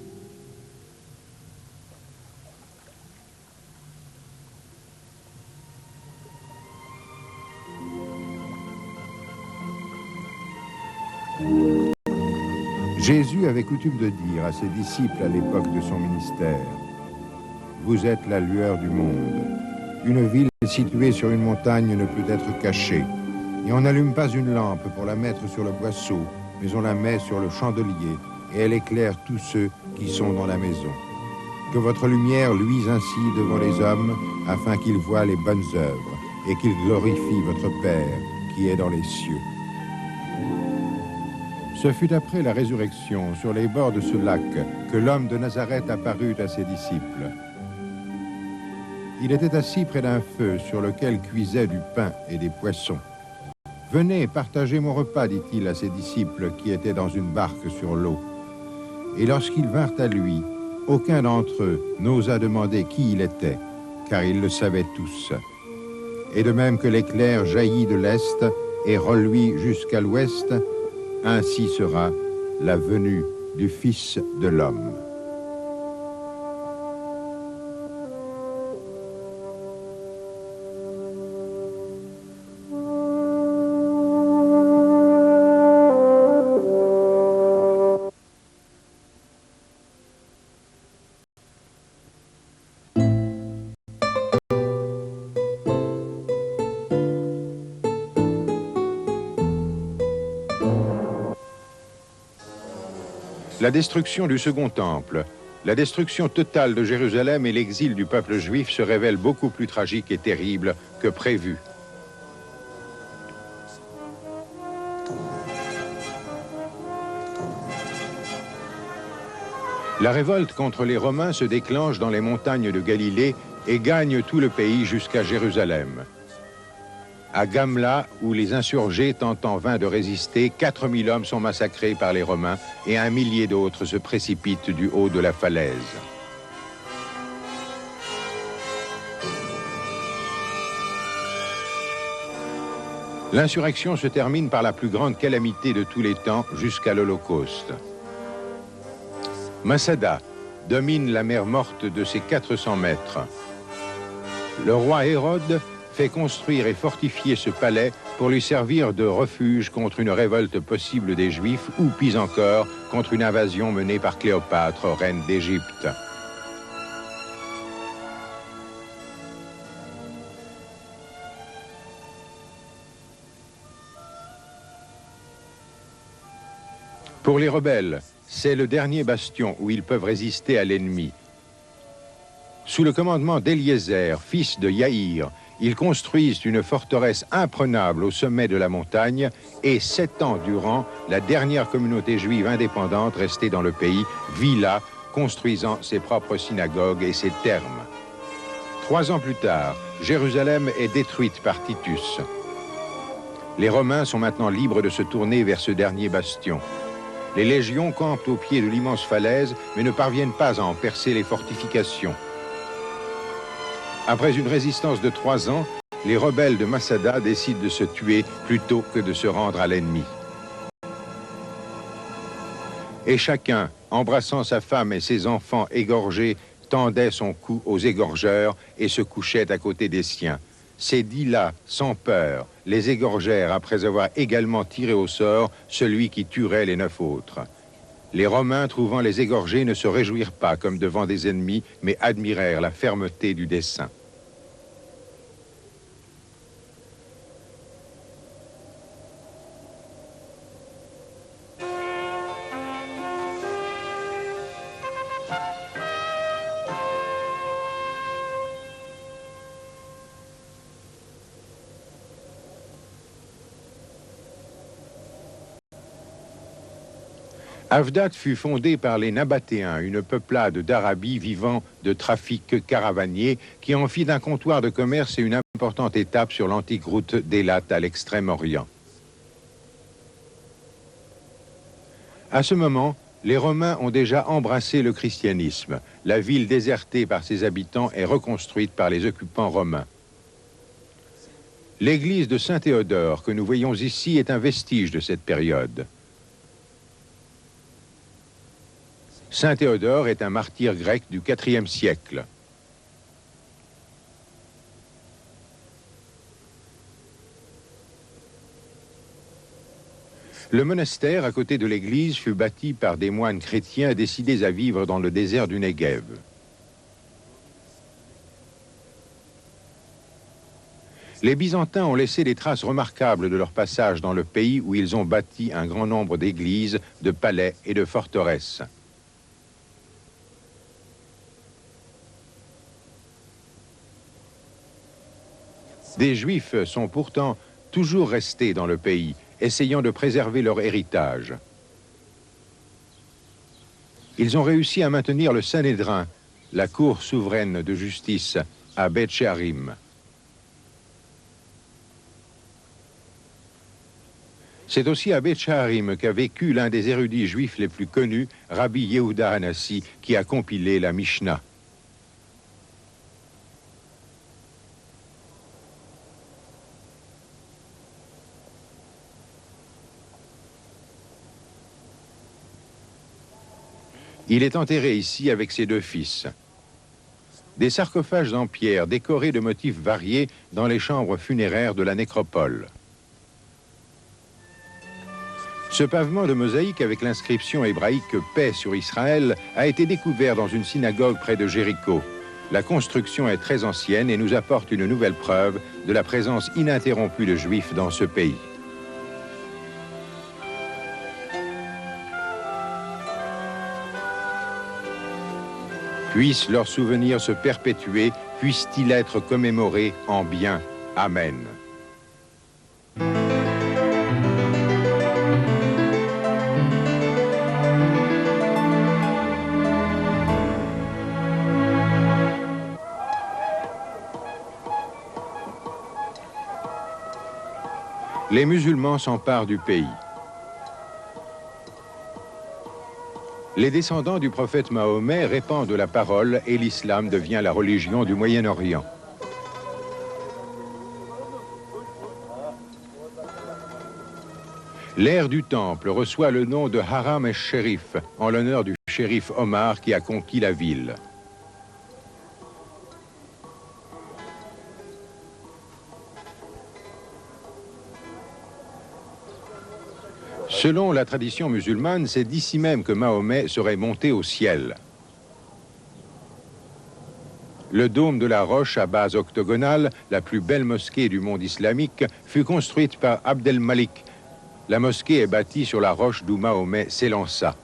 Jésus avait coutume de dire à ses disciples à l'époque de son ministère, « Vous êtes la lueur du monde. Une ville située sur une montagne ne peut être cachée, et on n'allume pas une lampe pour la mettre sur le boisseau, mais on la met sur le chandelier, et elle éclaire tous ceux qui sont dans la maison. Que votre lumière luise ainsi devant les hommes, afin qu'ils voient les bonnes œuvres, et qu'ils glorifient votre Père qui est dans les cieux. » Ce fut après la résurrection, sur les bords de ce lac, que l'homme de Nazareth apparut à ses disciples. Il était assis près d'un feu sur lequel cuisaient du pain et des poissons. « Venez, partagez mon repas, dit-il à ses disciples qui étaient dans une barque sur l'eau. Et lorsqu'ils vinrent à lui, aucun d'entre eux n'osa demander qui il était, car ils le savaient tous. Et de même que l'éclair jaillit de l'est et reluit jusqu'à l'ouest, ainsi sera la venue du Fils de l'homme. La destruction du Second Temple, la destruction totale de Jérusalem et l'exil du peuple juif se révèlent beaucoup plus tragiques et terribles que prévu. La révolte contre les Romains se déclenche dans les montagnes de Galilée et gagne tout le pays jusqu'à Jérusalem. À Gamla, où les insurgés tentent en vain de résister, 4000 hommes sont massacrés par les Romains et 1 millier d'autres se précipitent du haut de la falaise. L'insurrection se termine par la plus grande calamité de tous les temps jusqu'à l'Holocauste. Masada domine la mer Morte de ses 400 mètres. Le roi Hérode fait construire et fortifier ce palais pour lui servir de refuge contre une révolte possible des Juifs ou, pis encore, contre une invasion menée par Cléopâtre, reine d'Égypte. Pour les rebelles, c'est le dernier bastion où ils peuvent résister à l'ennemi. Sous le commandement d'Éliézer, fils de Yaïr, ils construisent une forteresse imprenable au sommet de la montagne et 7 ans durant, la dernière communauté juive indépendante restée dans le pays vit là construisant ses propres synagogues et ses thermes. 3 ans plus tard, Jérusalem est détruite par Titus. Les Romains sont maintenant libres de se tourner vers ce dernier bastion. Les légions campent au pied de l'immense falaise, mais ne parviennent pas à en percer les fortifications. Après une résistance de 3 ans, les rebelles de Massada décident de se tuer plutôt que de se rendre à l'ennemi. Et chacun, embrassant sa femme et ses enfants égorgés, tendait son cou aux égorgeurs et se couchait à côté des siens. Ces 10-là, sans peur, les égorgèrent après avoir également tiré au sort celui qui tuerait les 9 autres. Les Romains, trouvant les égorgés, ne se réjouirent pas comme devant des ennemis, mais admirèrent la fermeté du dessein. Avdat fut fondée par les Nabatéens, une peuplade d'Arabie vivant de trafic caravanier qui en fit d'un comptoir de commerce et une importante étape sur l'antique route d'Élat à l'Extrême-Orient. À ce moment, les Romains ont déjà embrassé le christianisme. La ville désertée par ses habitants est reconstruite par les occupants romains. L'église de Saint-Théodore que nous voyons ici est un vestige de cette période. Saint Théodore est un martyr grec du IVe siècle. Le monastère à côté de l'église fut bâti par des moines chrétiens décidés à vivre dans le désert du Negev. Les Byzantins ont laissé des traces remarquables de leur passage dans le pays où ils ont bâti un grand nombre d'églises, de palais et de forteresses. Des Juifs sont pourtant toujours restés dans le pays, essayant de préserver leur héritage. Ils ont réussi à maintenir le Sanhédrin, la cour souveraine de justice, à Beth She'arim. C'est aussi à Beth She'arim qu'a vécu l'un des érudits juifs les plus connus, Rabbi Yehuda Hanassi, qui a compilé la Mishnah. Il est enterré ici avec ses 2 fils. Des sarcophages en pierre décorés de motifs variés dans les chambres funéraires de la nécropole. Ce pavement de mosaïque avec l'inscription hébraïque « Paix sur Israël » a été découvert dans une synagogue près de Jéricho. La construction est très ancienne et nous apporte une nouvelle preuve de la présence ininterrompue de Juifs dans ce pays. Puisse leur souvenir se perpétuer, puisse-t-il être commémoré en bien. Amen. Les musulmans s'emparent du pays. Les descendants du prophète Mahomet répandent la parole et l'islam devient la religion du Moyen-Orient. L'ère du temple reçoit le nom de Haram el-Sherif, en l'honneur du shérif Omar qui a conquis la ville. Selon la tradition musulmane, c'est d'ici même que Mahomet serait monté au ciel. Le dôme de la roche à base octogonale, la plus belle mosquée du monde islamique, fut construite par Abd el-Malik. La mosquée est bâtie sur la roche d'où Mahomet s'élança.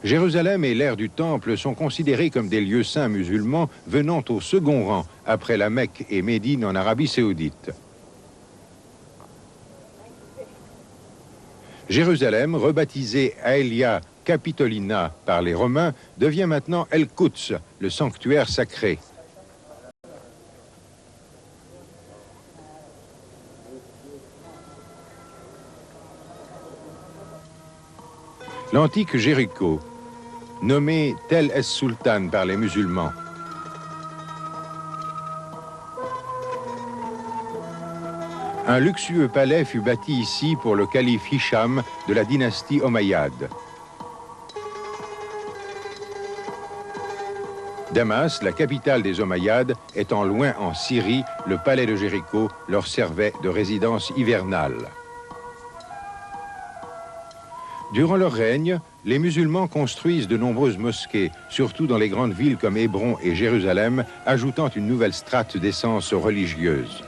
Jérusalem et l'ère du Temple sont considérés comme des lieux saints musulmans venant au second rang après la Mecque et Médine en Arabie saoudite. Jérusalem, rebaptisée Aelia Capitolina par les Romains devient maintenant El Quds, le sanctuaire sacré. L'antique Jéricho, nommé Tel es-Sultan par les musulmans. Un luxueux palais fut bâti ici pour le calife Hicham de la dynastie Omeyyade. Damas, la capitale des Omeyyades, étant loin en Syrie, le palais de Jéricho leur servait de résidence hivernale. Durant leur règne, les musulmans construisent de nombreuses mosquées, surtout dans les grandes villes comme Hébron et Jérusalem, ajoutant une nouvelle strate d'essence religieuse.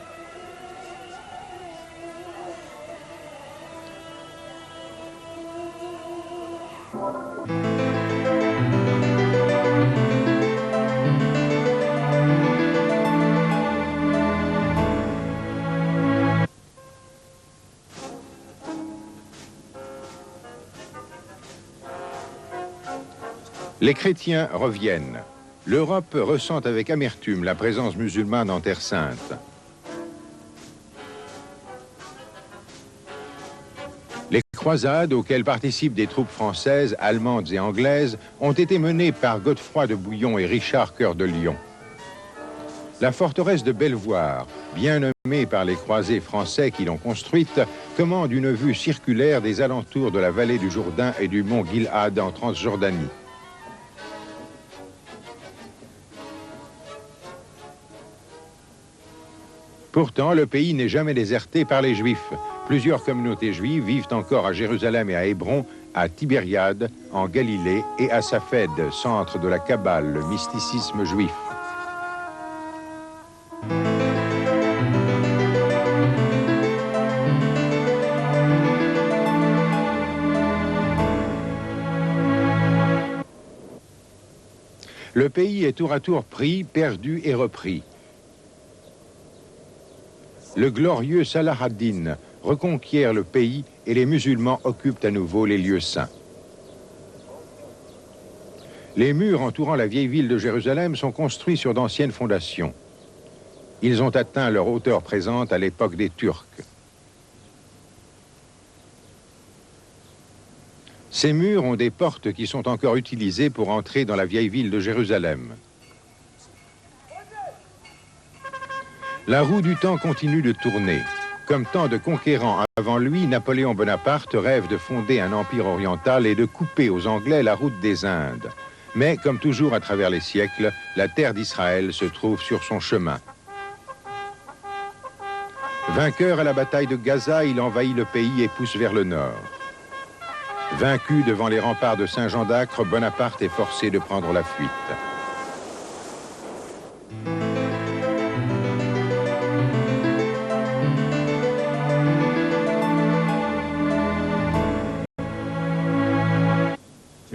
Les chrétiens reviennent. L'Europe ressent avec amertume la présence musulmane en Terre Sainte. Les croisades auxquelles participent des troupes françaises, allemandes et anglaises ont été menées par Godefroy de Bouillon et Richard Cœur de Lion. La forteresse de Belvoir, bien nommée par les croisés français qui l'ont construite, commande une vue circulaire des alentours de la vallée du Jourdain et du mont Gil'ad en Transjordanie. Pourtant, le pays n'est jamais déserté par les Juifs. Plusieurs communautés juives vivent encore à Jérusalem et à Hébron, à Tibériade, en Galilée et à Safed, centre de la Kabbale, le mysticisme juif. Le pays est tour à tour pris, perdu et repris. Le glorieux Salah ad-Din reconquiert le pays et les musulmans occupent à nouveau les lieux saints. Les murs entourant la vieille ville de Jérusalem sont construits sur d'anciennes fondations. Ils ont atteint leur hauteur présente à l'époque des Turcs. Ces murs ont des portes qui sont encore utilisées pour entrer dans la vieille ville de Jérusalem. La roue du temps continue de tourner. Comme tant de conquérants avant lui, Napoléon Bonaparte rêve de fonder un empire oriental et de couper aux Anglais la route des Indes. Mais, comme toujours à travers les siècles, la terre d'Israël se trouve sur son chemin. Vainqueur à la bataille de Gaza, il envahit le pays et pousse vers le nord. Vaincu devant les remparts de Saint-Jean d'Acre, Bonaparte est forcé de prendre la fuite.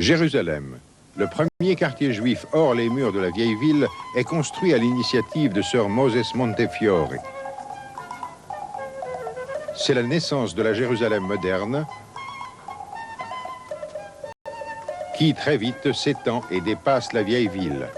Jérusalem, le premier quartier juif hors les murs de la vieille ville, est construit à l'initiative de Sir Moses Montefiore. C'est la naissance de la Jérusalem moderne qui très vite s'étend et dépasse la vieille ville.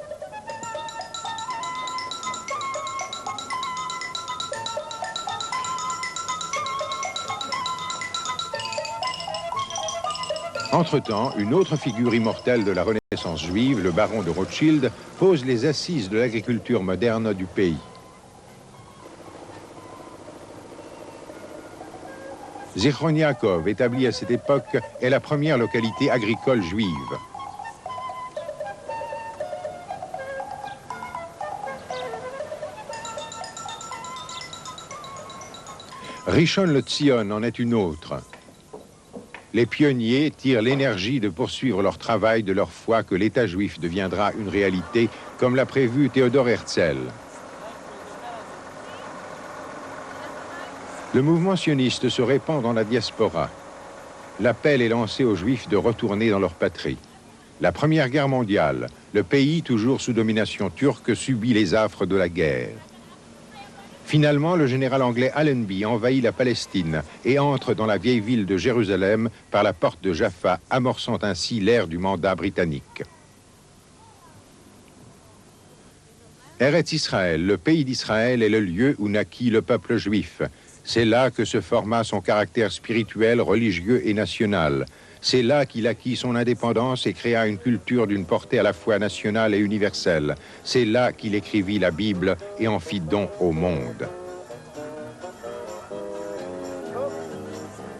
Entre-temps, une autre figure immortelle de la Renaissance juive, le baron de Rothschild, pose les assises de l'agriculture moderne du pays. Zichron Yaakov, établi à cette époque, est la première localité agricole juive. Rishon LeZion en est une autre. Les pionniers tirent l'énergie de poursuivre leur travail de leur foi que l'État juif deviendra une réalité, comme l'a prévu Théodore Herzl. Le mouvement sioniste se répand dans la diaspora. L'appel est lancé aux Juifs de retourner dans leur patrie. La Première Guerre mondiale, le pays, toujours sous domination turque, subit les affres de la guerre. Finalement, le général anglais Allenby envahit la Palestine et entre dans la vieille ville de Jérusalem par la porte de Jaffa, amorçant ainsi l'ère du mandat britannique. Eretz Israël, le pays d'Israël, est le lieu où naquit le peuple juif. C'est là que se forma son caractère spirituel, religieux et national. C'est là qu'il acquit son indépendance et créa une culture d'une portée à la fois nationale et universelle. C'est là qu'il écrivit la Bible et en fit don au monde.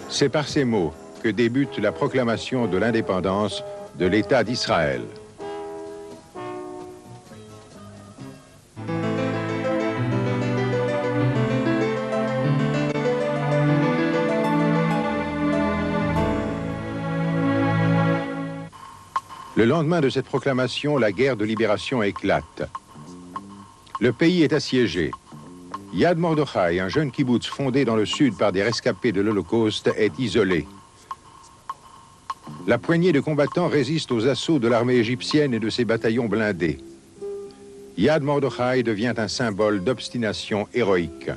C'est par ces mots que débute la proclamation de l'indépendance de l'État d'Israël. Le lendemain de cette proclamation, la guerre de libération éclate. Le pays est assiégé. Yad Mordechai, un jeune kibboutz fondé dans le sud par des rescapés de l'Holocauste, est isolé. La poignée de combattants résiste aux assauts de l'armée égyptienne et de ses bataillons blindés. Yad Mordechai devient un symbole d'obstination héroïque.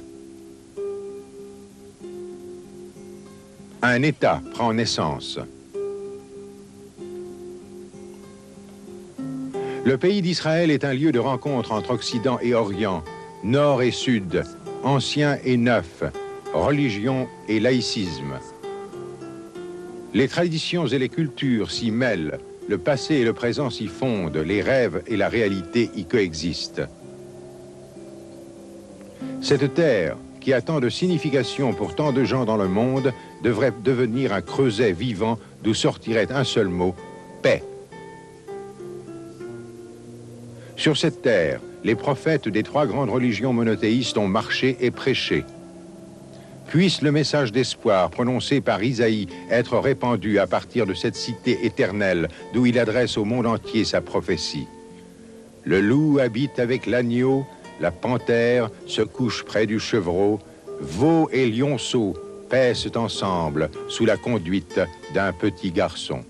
Un État prend naissance. Le pays d'Israël est un lieu de rencontre entre Occident et Orient, Nord et Sud, ancien et neuf, religion et laïcisme. Les traditions et les cultures s'y mêlent, le passé et le présent s'y fondent, les rêves et la réalité y coexistent. Cette terre, qui a tant de signification pour tant de gens dans le monde, devrait devenir un creuset vivant d'où sortirait un seul mot, paix. Sur cette terre, les prophètes des trois grandes religions monothéistes ont marché et prêché. Puisse le message d'espoir prononcé par Isaïe être répandu à partir de cette cité éternelle d'où il adresse au monde entier sa prophétie. Le loup habite avec l'agneau, la panthère se couche près du chevreau, veau et lionceau paissent ensemble sous la conduite d'un petit garçon.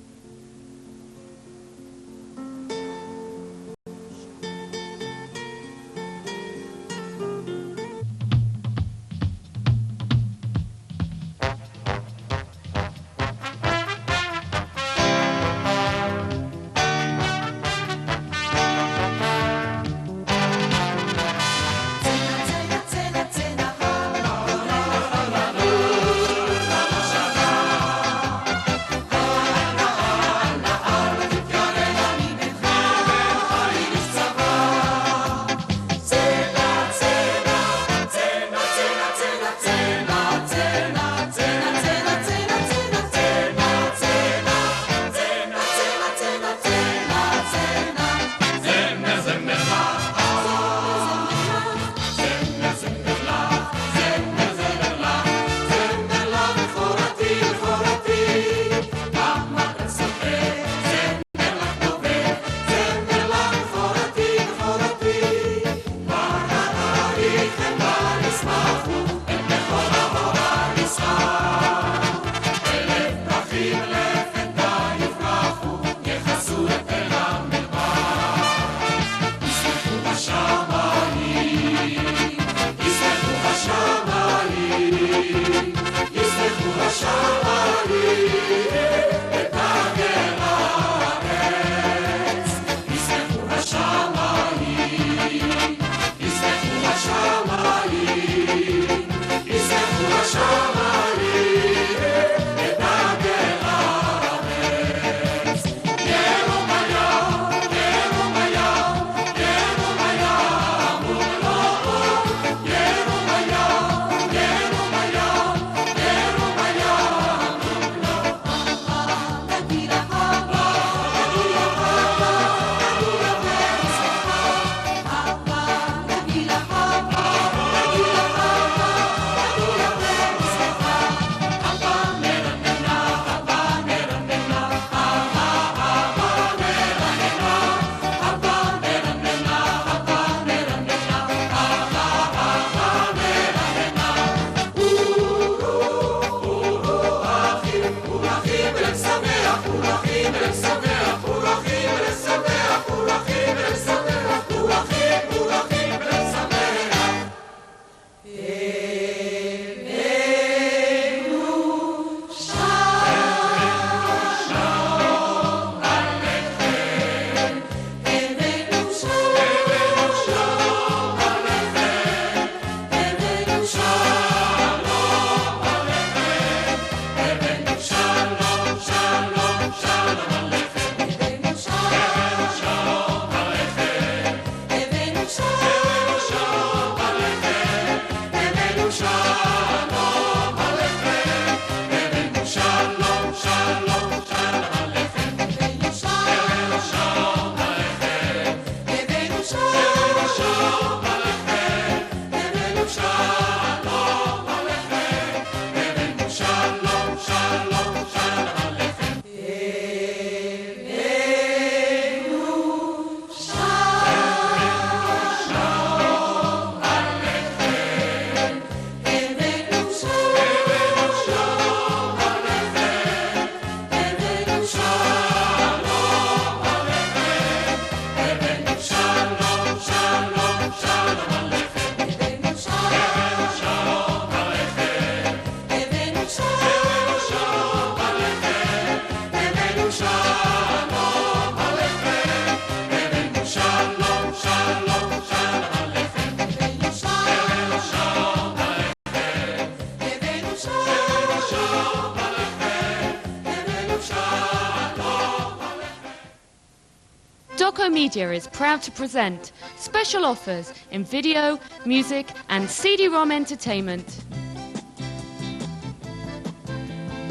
Doco Media is proud to present special offers in video, music and CD-ROM entertainment.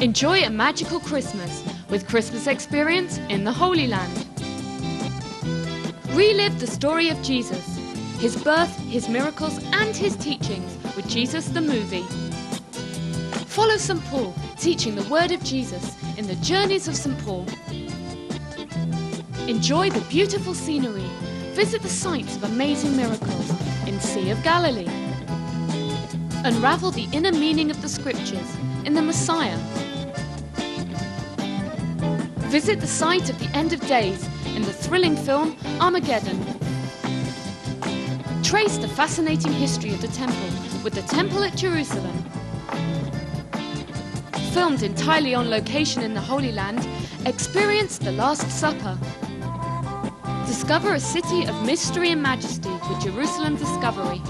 Enjoy a magical Christmas with Christmas Experience in the Holy Land. Relive the story of Jesus, his birth, his miracles and his teachings with Jesus the movie. Follow St. Paul teaching the word of Jesus in the Journeys of St. Paul. Enjoy the beautiful scenery. Visit the sites of amazing miracles in Sea of Galilee. Unravel the inner meaning of the scriptures in the Messiah. Visit the site of the end of days in the thrilling film Armageddon. Trace the fascinating history of the temple with the Temple at Jerusalem. Filmed entirely on location in the Holy Land, experience the Last Supper. Discover a city of mystery and majesty with Jerusalem Discovery.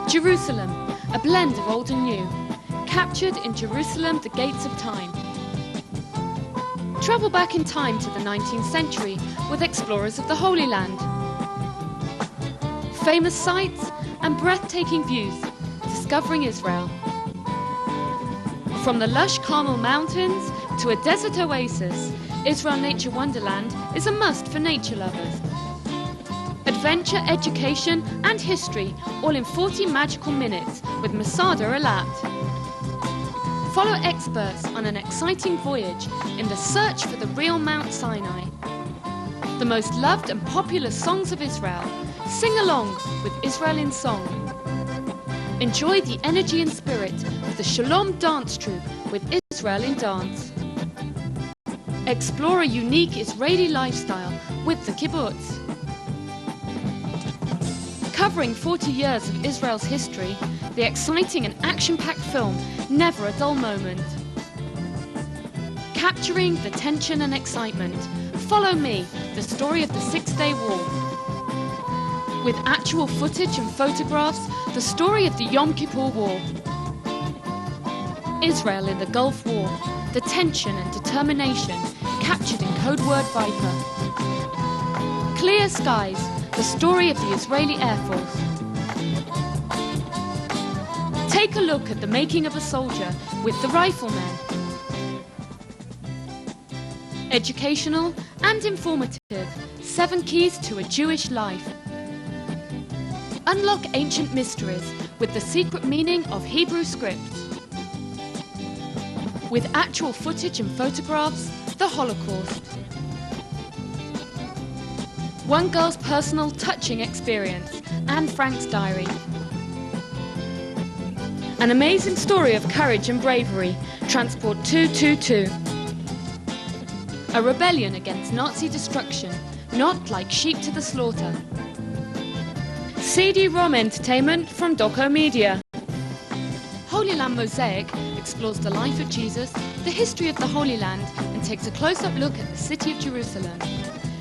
Jerusalem, a blend of old and new, captured in Jerusalem, the Gates of Time. Travel back in time to the 19th century with explorers of the Holy Land. Famous sights and breathtaking views, discovering Israel. From the lush Carmel Mountains to a desert oasis, Israel Nature Wonderland is a must for nature lovers. Adventure, education and history all in 40 magical minutes with Masada Alat. Follow experts on an exciting voyage in the search for the real Mount Sinai. The most loved and popular songs of Israel. Sing along with Israel in Song. Enjoy the energy and spirit of the Shalom Dance Troupe with Israel in Dance. Explore a unique Israeli lifestyle with the kibbutz. Covering 40 years of Israel's history, the exciting and action-packed film Never a Dull Moment. Capturing the tension and excitement, follow me, the story of the Six-Day War. With actual footage and photographs, the story of the Yom Kippur War. Israel in the Gulf War, the tension and determination captured in code word Viper. Clear Skies, the story of the Israeli Air Force. Take a look at the making of a soldier with the Rifleman. Educational and informative, 7 keys to a Jewish life. Unlock ancient mysteries with the secret meaning of Hebrew scripts. With actual footage and photographs, the Holocaust. One girl's personal touching experience, Anne Frank's diary. An amazing story of courage and bravery, Transport 222. A rebellion against Nazi destruction, not like sheep to the slaughter. CD-ROM entertainment from Doco Media. Holy Land Mosaic explores the life of Jesus, the history of the Holy Land, and takes a close-up look at the city of Jerusalem.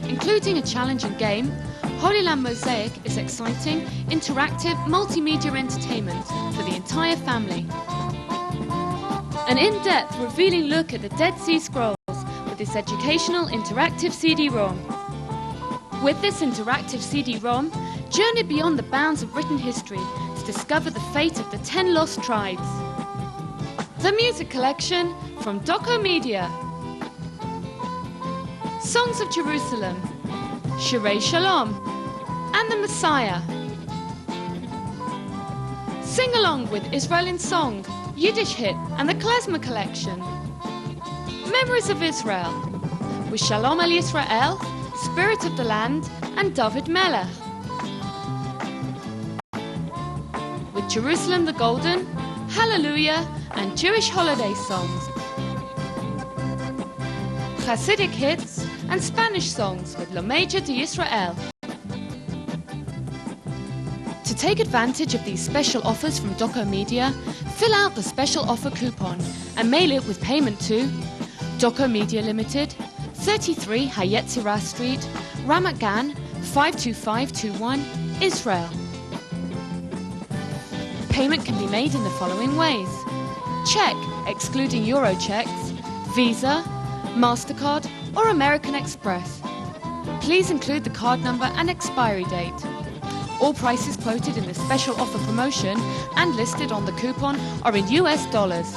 Including a challenging game, Holy Land Mosaic is exciting, interactive, multimedia entertainment for the entire family. An in-depth, revealing look at the Dead Sea Scrolls with this educational, interactive CD-ROM. With this interactive CD-ROM, journey beyond the bounds of written history to discover the fate of the 10 lost tribes. The music collection from Doco Media. Songs of Jerusalem, Shirei Shalom, and the Messiah. Sing along with Israel in Song, Yiddish Hit, and the Klezmer Collection. Memories of Israel, with Shalom al Yisrael, Spirit of the Land, and David Melech. With Jerusalem the Golden, Hallelujah, and Jewish holiday songs. Hasidic hits and Spanish songs with La Major de Israel. To take advantage of these special offers from Doco Media, fill out the special offer coupon and mail it with payment to Doco Media Limited, 33 Hayetzirah Street, Ramat Gan, 52521, Israel. Payment can be made in the following ways: check, excluding Euro checks, Visa, MasterCard or American Express. Please include the card number and expiry date. All prices quoted in the special offer promotion and listed on the coupon are in US dollars.